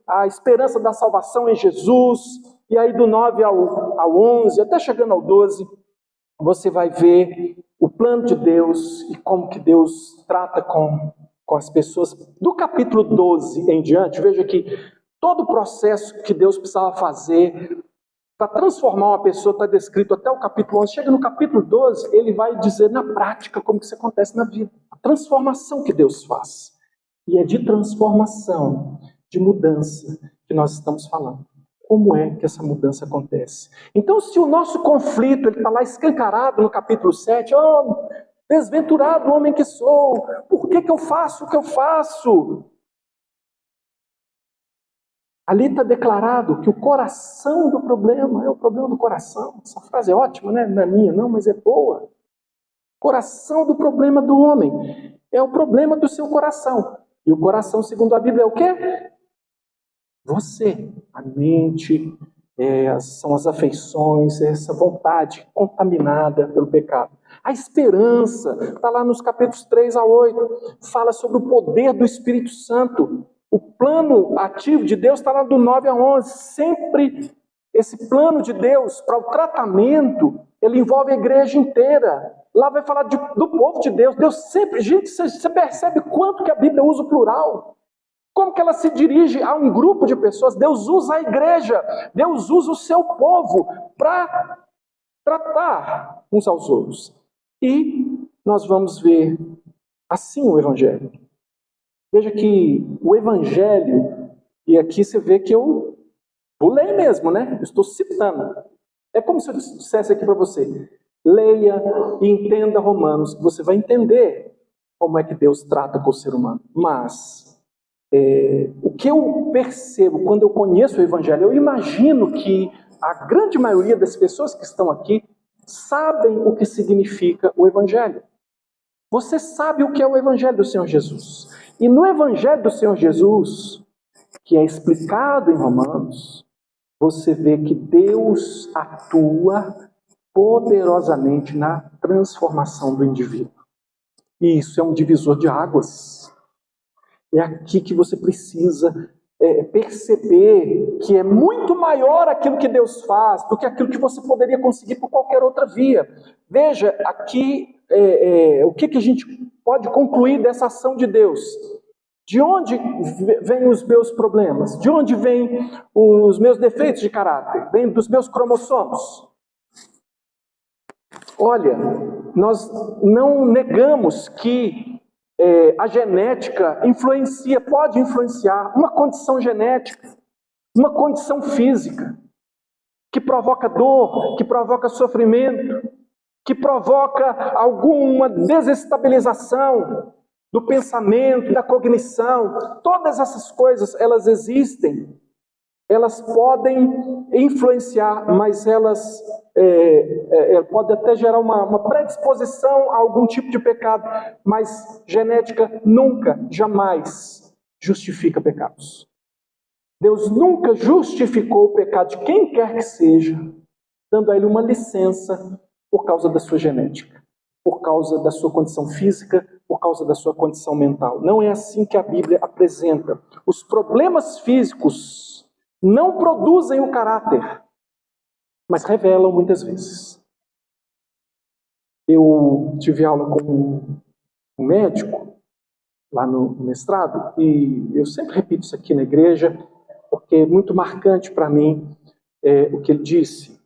a esperança da salvação em Jesus. E aí do 9 ao 11, até chegando ao 12, você vai ver o plano de Deus e como que Deus trata com as pessoas. Do capítulo 12 em diante, veja que todo o processo que Deus precisava fazer para transformar uma pessoa está descrito até o capítulo 11. Chega no capítulo 12, ele vai dizer na prática como que isso acontece na vida. A transformação que Deus faz. E é de transformação, de mudança que nós estamos falando. Como é que essa mudança acontece? Então, se o nosso conflito está lá escancarado no capítulo 7, oh, desventurado homem que sou, por que eu faço o que eu faço? Ali está declarado que o coração do problema é o problema do coração. Essa frase é ótima, né? Não é minha, não, mas é boa. Coração do problema do homem é o problema do seu coração. E o coração, segundo a Bíblia, é o quê? Você. A mente, são as afeições, essa vontade contaminada pelo pecado. A esperança, está lá nos capítulos 3 a 8, fala sobre o poder do Espírito Santo. O plano ativo de Deus está lá do 9 a 11. Sempre esse plano de Deus para o tratamento, ele envolve a igreja inteira. Lá vai falar do povo de Deus. Deus sempre, gente, você percebe quanto que a Bíblia usa o plural? Como que ela se dirige a um grupo de pessoas? Deus usa a igreja, Deus usa o seu povo para tratar uns aos outros. E nós vamos ver assim o Evangelho. Veja que o Evangelho, e aqui você vê que eu pulei mesmo, né? Eu estou citando. É como se eu dissesse aqui para você, leia e entenda Romanos, que você vai entender como é que Deus trata com o ser humano. Mas o que eu percebo quando eu conheço o Evangelho, eu imagino que a grande maioria das pessoas que estão aqui sabem o que significa o Evangelho. Você sabe o que é o Evangelho do Senhor Jesus. E no Evangelho do Senhor Jesus, que é explicado em Romanos, você vê que Deus atua poderosamente na transformação do indivíduo. E isso é um divisor de águas. É aqui que você precisa perceber que é muito maior aquilo que Deus faz do que aquilo que você poderia conseguir por qualquer outra via. Veja aqui o que a gente pode concluir dessa ação de Deus. De onde vêm os meus problemas? De onde vêm os meus defeitos de caráter? Vêm dos meus cromossomos. Olha, nós não negamos que a genética pode influenciar uma condição genética, uma condição física, que provoca dor, que provoca sofrimento, que provoca alguma desestabilização do pensamento, da cognição. Todas essas coisas, elas existem. Elas podem influenciar, mas elas podem até gerar uma predisposição a algum tipo de pecado. Mas genética nunca, jamais justifica pecados. Deus nunca justificou o pecado de quem quer que seja, dando a ele uma licença por causa da sua genética, por causa da sua condição física, por causa da sua condição mental. Não é assim que a Bíblia apresenta. Os problemas físicos não produzem o caráter, mas revelam muitas vezes. Eu tive aula com um médico lá no mestrado, e eu sempre repito isso aqui na igreja, porque é muito marcante para mim o que ele disse.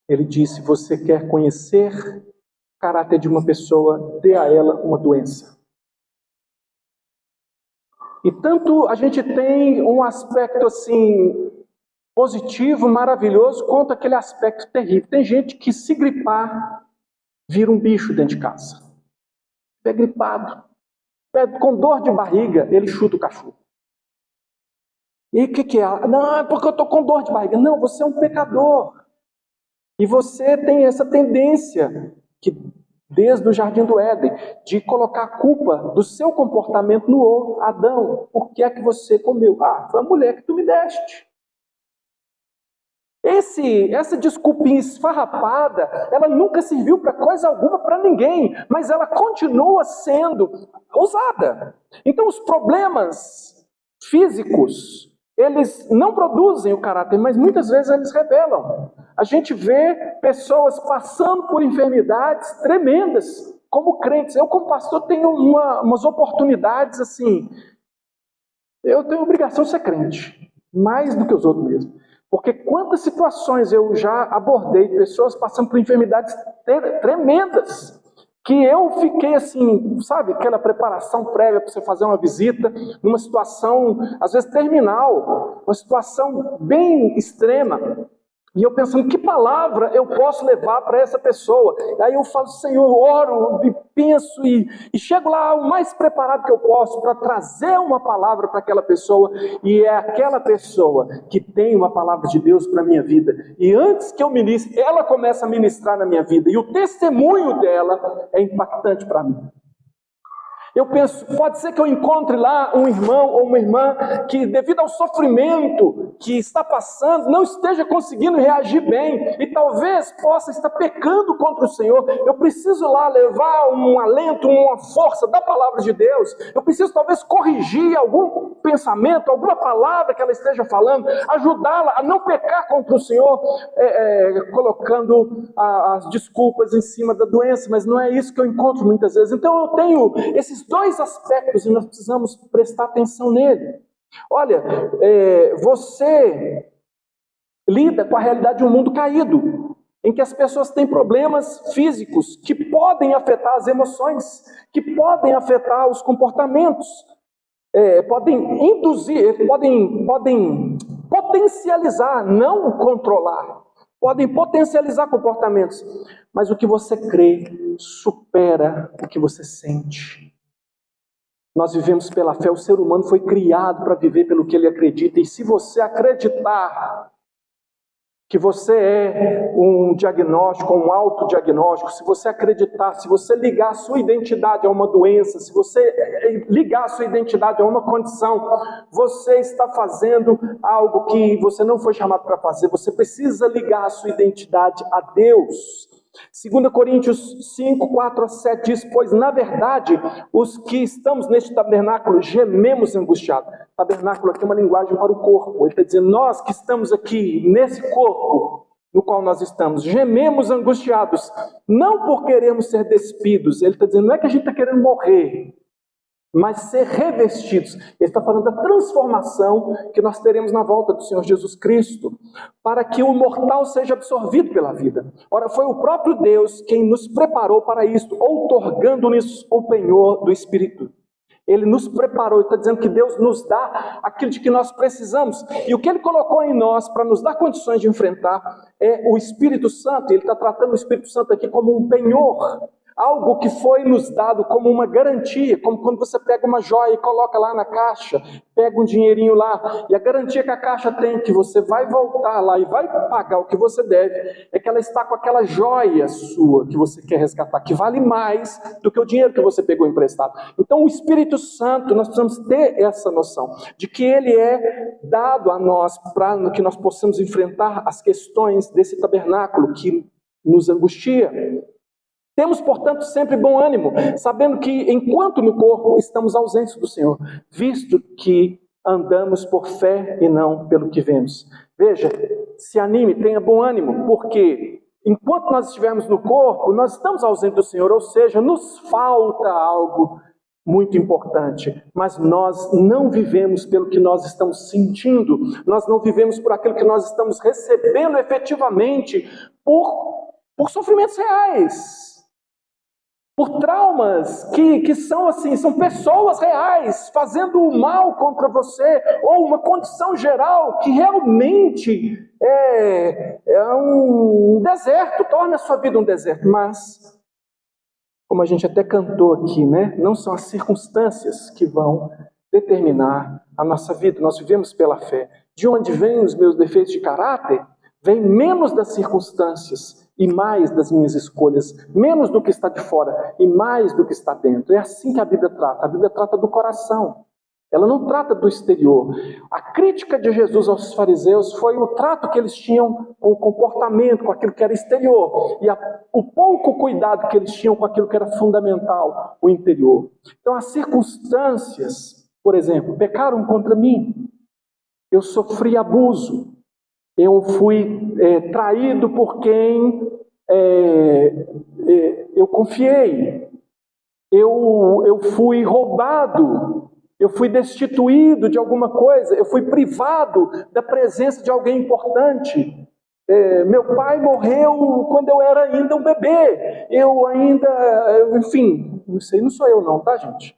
Ele disse: você quer conhecer o caráter de uma pessoa, dê a ela uma doença. E tanto a gente tem um aspecto assim positivo, maravilhoso, quanto aquele aspecto terrível. Tem gente que, se gripar, vira um bicho dentro de casa. É gripado. Com dor de barriga, ele chuta o cachorro. E o que é? Não, é porque eu estou com dor de barriga. Não, você é um pecador. E você tem essa tendência, que desde o Jardim do Éden, de colocar a culpa do seu comportamento no outro. Adão, por que é que você comeu? Ah, foi a mulher que tu me deste. Essa desculpinha esfarrapada, ela nunca serviu para coisa alguma para ninguém, mas ela continua sendo usada. Então os problemas físicos, eles não produzem o caráter, mas muitas vezes eles revelam. A gente vê pessoas passando por enfermidades tremendas, como crentes. Eu, como pastor, tenho umas oportunidades assim. Eu tenho obrigação de ser crente, mais do que os outros mesmo. Porque quantas situações eu já abordei, pessoas passando por enfermidades tremendas, que eu fiquei assim, sabe, aquela preparação prévia para você fazer uma visita, numa situação, às vezes terminal, uma situação bem extrema. E eu pensando, que palavra eu posso levar para essa pessoa? Aí eu falo, Senhor, oro e penso e chego lá o mais preparado que eu posso para trazer uma palavra para aquela pessoa. E é aquela pessoa que tem uma palavra de Deus para a minha vida. E antes que eu ministre, ela começa a ministrar na minha vida. E o testemunho dela é impactante para mim. Eu penso, pode ser que eu encontre lá um irmão ou uma irmã que, devido ao sofrimento que está passando, não esteja conseguindo reagir bem e talvez possa estar pecando contra o Senhor. Eu preciso lá levar um alento, uma força da palavra de Deus. Eu preciso talvez corrigir algum pensamento, alguma palavra que ela esteja falando, ajudá-la a não pecar contra o Senhor, colocando as desculpas em cima da doença, mas não é isso que eu encontro muitas vezes. Então eu tenho esses dois aspectos e nós precisamos prestar atenção nele. Olha, você lida com a realidade de um mundo caído, em que as pessoas têm problemas físicos que podem afetar as emoções, que podem afetar os comportamentos, podem induzir, podem potencializar, não controlar, podem potencializar comportamentos, mas o que você crê supera o que você sente. Nós vivemos pela fé, o ser humano foi criado para viver pelo que ele acredita, e se você acreditar que você é um diagnóstico, um autodiagnóstico, se você acreditar, se você ligar a sua identidade a uma doença, se você ligar a sua identidade a uma condição, você está fazendo algo que você não foi chamado para fazer. Você precisa ligar a sua identidade a Deus. 2 Coríntios 5, 4 a 7 diz, pois na verdade, os que estamos neste tabernáculo gememos angustiados. Tabernáculo aqui é uma linguagem para o corpo. Ele está dizendo, nós que estamos aqui nesse corpo no qual nós estamos, gememos angustiados, não por querermos ser despidos. Ele está dizendo, não é que a gente está querendo morrer, mas ser revestidos. Ele está falando da transformação que nós teremos na volta do Senhor Jesus Cristo, para que o mortal seja absorvido pela vida. Ora, foi o próprio Deus quem nos preparou para isto, outorgando-nos o penhor do Espírito. Ele nos preparou, está dizendo que Deus nos dá aquilo de que nós precisamos, e o que Ele colocou em nós para nos dar condições de enfrentar é o Espírito Santo. Ele está tratando o Espírito Santo aqui como um penhor, algo que foi nos dado como uma garantia, como quando você pega uma joia e coloca lá na caixa, pega um dinheirinho lá, e a garantia que a caixa tem, que você vai voltar lá e vai pagar o que você deve, é que ela está com aquela joia sua que você quer resgatar, que vale mais do que o dinheiro que você pegou emprestado. Então o Espírito Santo, nós precisamos ter essa noção, de que ele é dado a nós, para que nós possamos enfrentar as questões desse tabernáculo que nos angustia. Temos, portanto, sempre bom ânimo, sabendo que, enquanto no corpo, estamos ausentes do Senhor, visto que andamos por fé e não pelo que vemos. Veja, se anime, tenha bom ânimo, porque enquanto nós estivermos no corpo, nós estamos ausentes do Senhor, ou seja, nos falta algo muito importante, mas nós não vivemos pelo que nós estamos sentindo, nós não vivemos por aquilo que nós estamos recebendo efetivamente, por sofrimentos reais, por traumas que são assim, são pessoas reais fazendo o mal contra você, ou uma condição geral que realmente é um deserto, torna a sua vida um deserto. Mas, como a gente até cantou aqui, né? Não são as circunstâncias que vão determinar a nossa vida. Nós vivemos pela fé. De onde vêm os meus defeitos de caráter? Vem menos das circunstâncias e mais das minhas escolhas, menos do que está de fora e mais do que está dentro. É assim que a Bíblia trata. A Bíblia trata do coração. Ela não trata do exterior. A crítica de Jesus aos fariseus foi o trato que eles tinham com o comportamento, com aquilo que era exterior, e o pouco cuidado que eles tinham com aquilo que era fundamental, o interior. Então as circunstâncias, por exemplo, pecaram contra mim. Eu sofri abuso. Eu fui traído por quem eu confiei. Eu fui roubado. Eu fui destituído de alguma coisa, eu fui privado da presença de alguém importante. Meu pai morreu quando eu era ainda um bebê. Enfim, isso aí não sou eu não, tá, gente?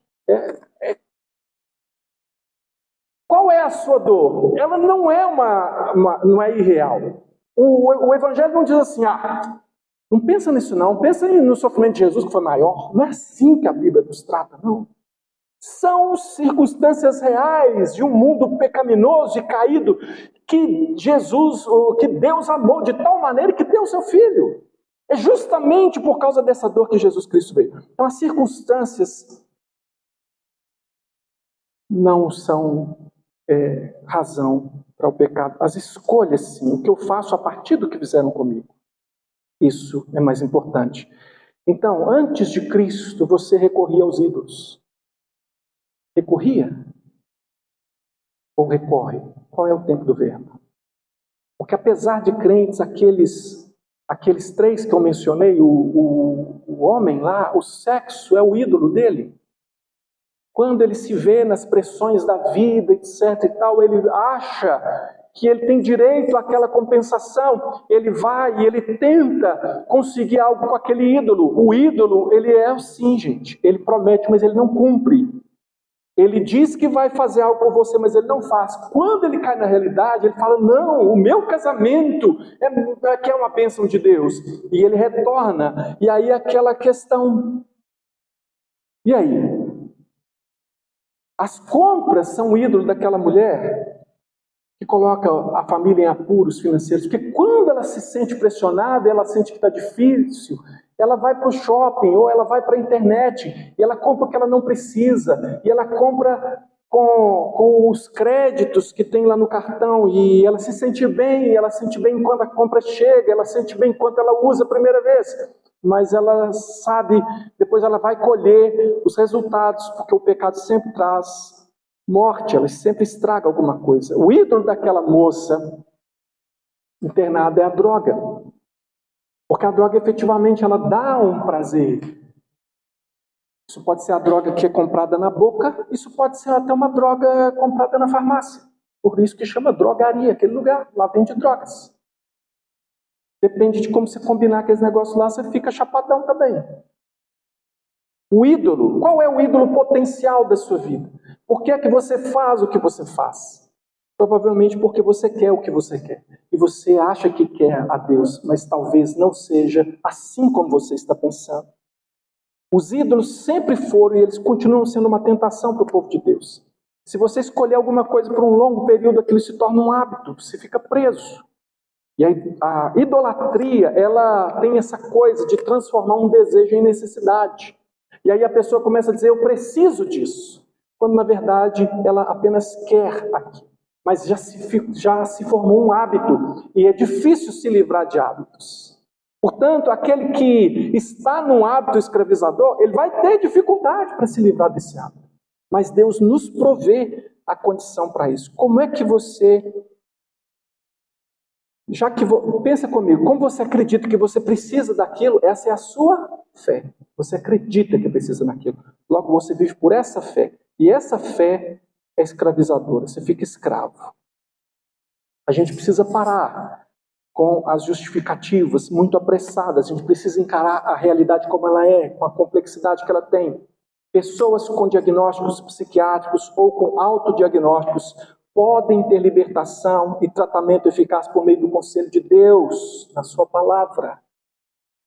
Qual é a sua dor? Ela não é não é irreal. O Evangelho não diz assim, não pensa nisso não, pensa no sofrimento de Jesus que foi maior. Não é assim que a Bíblia nos trata, não. São circunstâncias reais de um mundo pecaminoso e caído que que Deus amou de tal maneira que deu o seu Filho. É justamente por causa dessa dor que Jesus Cristo veio. Então as circunstâncias não são razão para o pecado. As escolhas sim, o que eu faço a partir do que fizeram comigo. Isso é mais importante. Então, antes de Cristo, você recorria aos ídolos. Recorria? Ou recorre? Qual é o tempo do verbo? Porque apesar de crentes, aqueles três que eu mencionei, o homem lá, o sexo é o ídolo dele. Quando ele se vê nas pressões da vida, etc e tal, ele acha que ele tem direito àquela compensação. Ele vai e ele tenta conseguir algo com aquele ídolo. O ídolo, ele é assim, gente. Ele promete, mas ele não cumpre. Ele diz que vai fazer algo por você, mas ele não faz. Quando ele cai na realidade, ele fala, não, o meu casamento é uma bênção de Deus. E ele retorna. E aí aquela questão. E aí? As compras são o ídolo daquela mulher que coloca a família em apuros financeiros. Porque quando ela se sente pressionada, ela sente que está difícil, ela vai para o shopping ou ela vai para a internet e ela compra o que ela não precisa. E ela compra com os créditos que tem lá no cartão. E ela se sente bem, ela sente bem quando a compra chega, ela sente bem quando ela usa a primeira vez. Mas ela sabe, depois ela vai colher os resultados, porque o pecado sempre traz morte, ela sempre estraga alguma coisa. O ídolo daquela moça internada é a droga. Porque a droga efetivamente ela dá um prazer. Isso pode ser a droga que é comprada na boca, isso pode ser até uma droga comprada na farmácia. Por isso que chama drogaria, aquele lugar, lá vende drogas. Depende de como você combinar aqueles negócios lá, você fica chapadão também. O ídolo, qual é o ídolo potencial da sua vida? Por que é que você faz o que você faz? Provavelmente porque você quer o que você quer. E você acha que quer a Deus, mas talvez não seja assim como você está pensando. Os ídolos sempre foram e eles continuam sendo uma tentação para o povo de Deus. Se você escolher alguma coisa por um longo período, aquilo se torna um hábito, você fica preso. E a idolatria, ela tem essa coisa de transformar um desejo em necessidade. E aí a pessoa começa a dizer, eu preciso disso. Quando na verdade ela apenas quer aquilo. Mas já se formou um hábito. E é difícil se livrar de hábitos. Portanto, aquele que está num hábito escravizador, ele vai ter dificuldade para se livrar desse hábito. Mas Deus nos provê a condição para isso. Como é que você... pensa comigo, como você acredita que você precisa daquilo, essa é a sua fé. Você acredita que precisa daquilo. Logo você vive por essa fé. E essa fé é escravizadora, você fica escravo. A gente precisa parar com as justificativas muito apressadas. A gente precisa encarar a realidade como ela é, com a complexidade que ela tem. Pessoas com diagnósticos psiquiátricos ou com autodiagnósticos podem ter libertação e tratamento eficaz por meio do conselho de Deus, na sua palavra.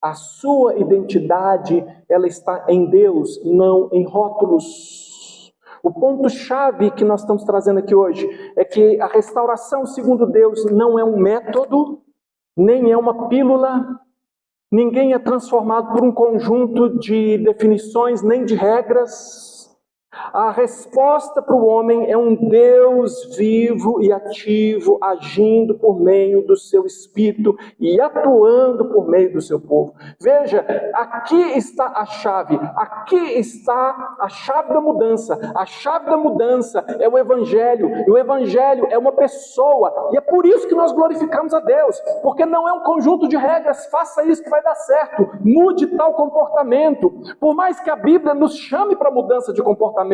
A sua identidade, ela está em Deus, não em rótulos. O ponto-chave que nós estamos trazendo aqui hoje é que a restauração segundo Deus não é um método, nem é uma pílula, ninguém é transformado por um conjunto de definições, nem de regras. A resposta para o homem é um Deus vivo e ativo, agindo por meio do seu Espírito e atuando por meio do seu povo. Veja, aqui está a chave, aqui está a chave da mudança. A chave da mudança é o Evangelho, e o Evangelho é uma pessoa, e é por isso que nós glorificamos a Deus, porque não é um conjunto de regras, faça isso que vai dar certo, mude tal comportamento. Por mais que a Bíblia nos chame para mudança de comportamento,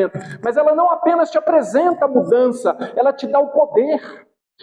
mas ela não apenas te apresenta a mudança, ela te dá o poder.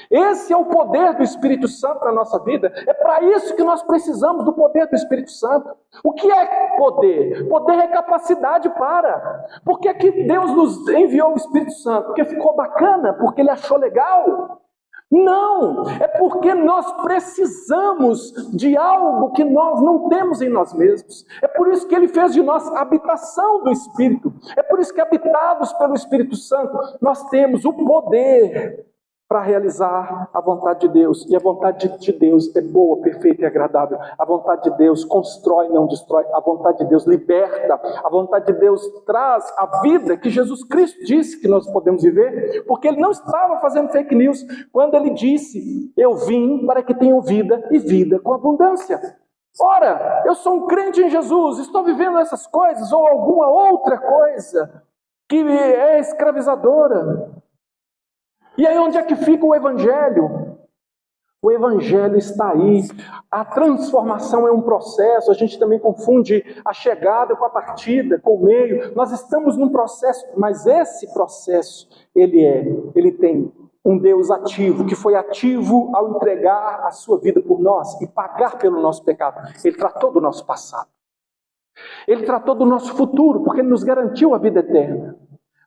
Esse é o poder do Espírito Santo na nossa vida. É para isso que nós precisamos do poder do Espírito Santo. O que é poder? Poder é capacidade para. Por que que Deus nos enviou o Espírito Santo? Porque ficou bacana? Porque Ele achou legal? Não, é porque nós precisamos de algo que nós não temos em nós mesmos. É por isso que Ele fez de nós a habitação do Espírito. É por isso que, habitados pelo Espírito Santo, nós temos o poder para realizar a vontade de Deus. E a vontade de Deus é boa, perfeita e agradável. A vontade de Deus constrói, não destrói. A vontade de Deus liberta. A vontade de Deus traz a vida que Jesus Cristo disse que nós podemos viver, porque Ele não estava fazendo fake news quando Ele disse: eu vim para que tenham vida e vida com abundância. Ora, eu sou um crente em Jesus, estou vivendo essas coisas ou alguma outra coisa que é escravizadora. E aí onde é que fica o Evangelho? O Evangelho está aí. A transformação é um processo. A gente também confunde a chegada com a partida, com o meio. Nós estamos num processo, mas esse processo, ele tem um Deus ativo, que foi ativo ao entregar a sua vida por nós e pagar pelo nosso pecado. Ele tratou do nosso passado. Ele tratou do nosso futuro, porque Ele nos garantiu a vida eterna.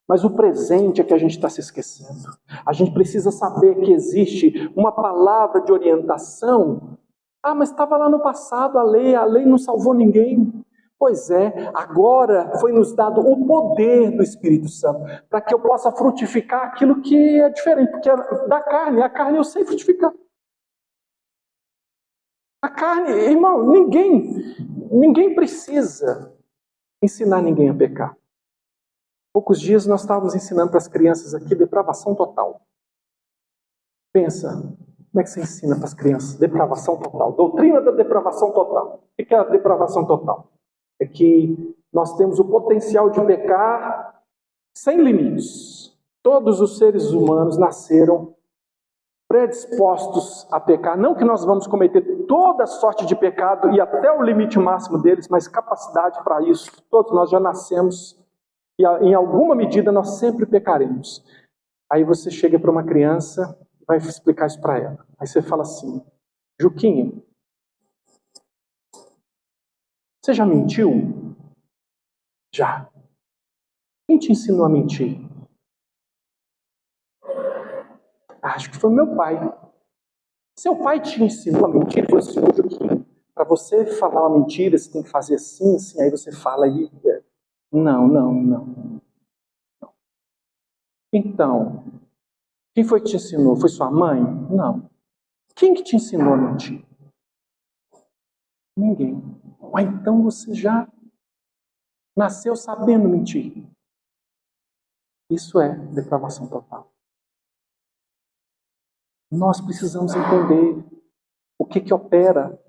Mas o presente é que a gente está se esquecendo. A gente precisa saber que existe uma palavra de orientação. Ah, mas estava lá no passado a lei não salvou ninguém. Pois é, agora foi nos dado o poder do Espírito Santo, para que eu possa frutificar aquilo que é diferente, porque da carne, a carne eu sei frutificar. A carne, irmão, ninguém precisa ensinar ninguém a pecar. Poucos dias nós estávamos ensinando para as crianças aqui depravação total. Pensa, como é que você ensina para as crianças? Depravação total. Doutrina da depravação total. O que é a depravação total? É que nós temos o potencial de pecar sem limites. Todos os seres humanos nasceram predispostos a pecar. Não que nós vamos cometer toda sorte de pecado e até o limite máximo deles, mas capacidade para isso. Todos nós já nascemos. E em alguma medida nós sempre pecaremos. Aí você chega para uma criança e vai explicar isso para ela. Aí você fala assim: Juquinha, você já mentiu? Já. Quem te ensinou a mentir? Acho que foi meu pai. Seu pai te ensinou a mentir? Ele falou assim: Juquinha, para você falar uma mentira, você tem que fazer assim, assim. Aí você fala aí. Não. Então, quem foi que te ensinou? Foi sua mãe? Não. Quem que te ensinou a mentir? Ninguém. Mas então você já nasceu sabendo mentir. Isso é depravação total. Nós precisamos entender o que opera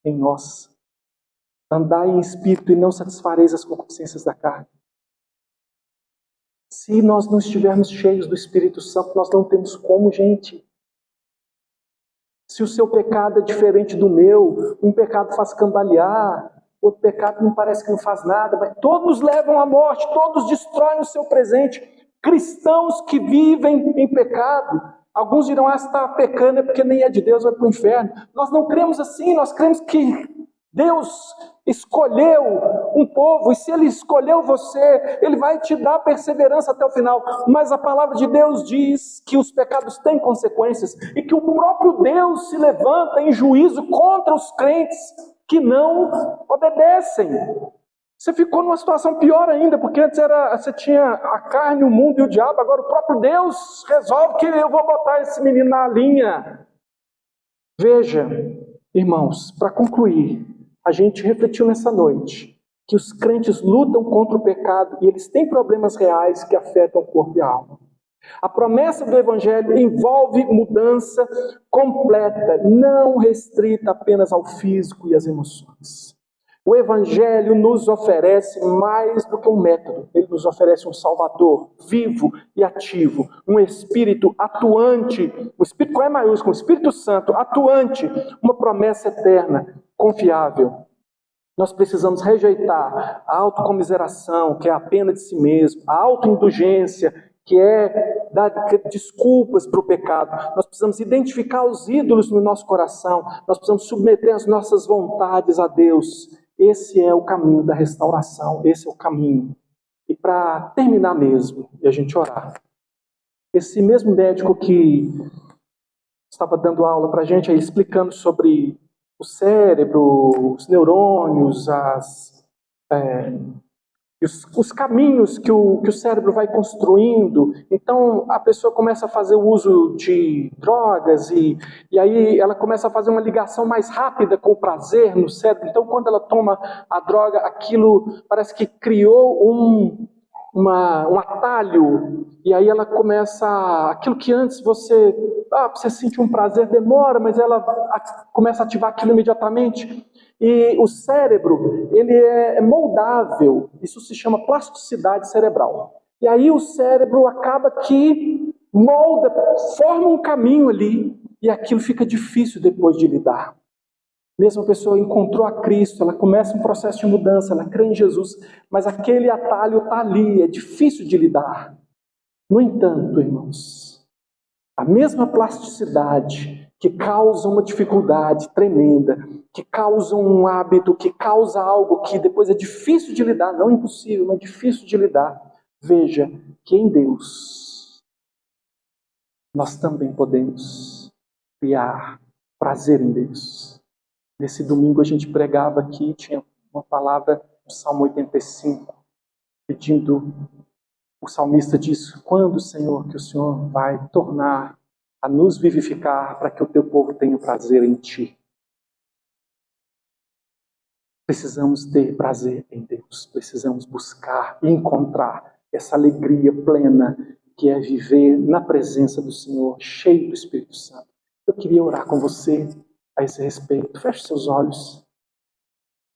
em nós. Andai em espírito e não satisfareis as concupiscências da carne. Se nós não estivermos cheios do Espírito Santo, nós não temos como, gente. Se o seu pecado é diferente do meu, um pecado faz cambalear, outro pecado não parece que não faz nada, mas todos levam à morte, todos destroem o seu presente. Cristãos que vivem em pecado, alguns dirão: ah, você está pecando é porque nem é de Deus, vai para o inferno. Nós não cremos assim, nós cremos que Deus escolheu um povo, e se Ele escolheu você, Ele vai te dar perseverança até o final. Mas a palavra de Deus diz que os pecados têm consequências, e que o próprio Deus se levanta em juízo contra os crentes que não obedecem. Você ficou numa situação pior ainda, porque antes você tinha a carne, o mundo e o diabo, agora o próprio Deus resolve que eu vou botar esse menino na linha. Veja, irmãos, para concluir, a gente refletiu nessa noite que os crentes lutam contra o pecado e eles têm problemas reais que afetam o corpo e a alma. A promessa do Evangelho envolve mudança completa, não restrita apenas ao físico e às emoções. O Evangelho nos oferece mais do que um método. Ele nos oferece um Salvador vivo e ativo, um Espírito atuante, o Espírito com E maiúsculo, o Espírito Santo atuante, uma promessa eterna, confiável. Nós precisamos rejeitar a autocomiseração, que é a pena de si mesmo, a autoindulgência, que é dar desculpas para o pecado. Nós precisamos identificar os ídolos no nosso coração, nós precisamos submeter as nossas vontades a Deus. Esse é o caminho da restauração, esse é o caminho. E para terminar mesmo, e a gente orar, esse mesmo médico que estava dando aula para a gente, aí, explicando sobre o cérebro, os neurônios, os caminhos que o cérebro vai construindo. Então a pessoa começa a fazer o uso de drogas e aí ela começa a fazer uma ligação mais rápida com o prazer no cérebro. Então quando ela toma a droga, aquilo parece que criou um atalho, e aí ela começa, aquilo que antes você sentir um prazer, demora, mas ela começa a ativar aquilo imediatamente. E o cérebro, ele é moldável, isso se chama plasticidade cerebral. E aí o cérebro acaba que molda, forma um caminho ali, e aquilo fica difícil depois de lidar. Mesmo a pessoa encontrou a Cristo, ela começa um processo de mudança, ela crê em Jesus, mas aquele atalho está ali, é difícil de lidar. No entanto, irmãos, a mesma plasticidade que causa uma dificuldade tremenda, que causa um hábito, que causa algo que depois é difícil de lidar, não impossível, mas difícil de lidar. Veja que em Deus nós também podemos criar prazer em Deus. Nesse domingo a gente pregava aqui, tinha uma palavra do Salmo 85, pedindo, o salmista diz: quando, Senhor, que o Senhor vai tornar a nos vivificar para que o teu povo tenha prazer em ti? Precisamos ter prazer em Deus, precisamos buscar e encontrar essa alegria plena que é viver na presença do Senhor, cheio do Espírito Santo. Eu queria orar com você a esse respeito. Feche seus olhos.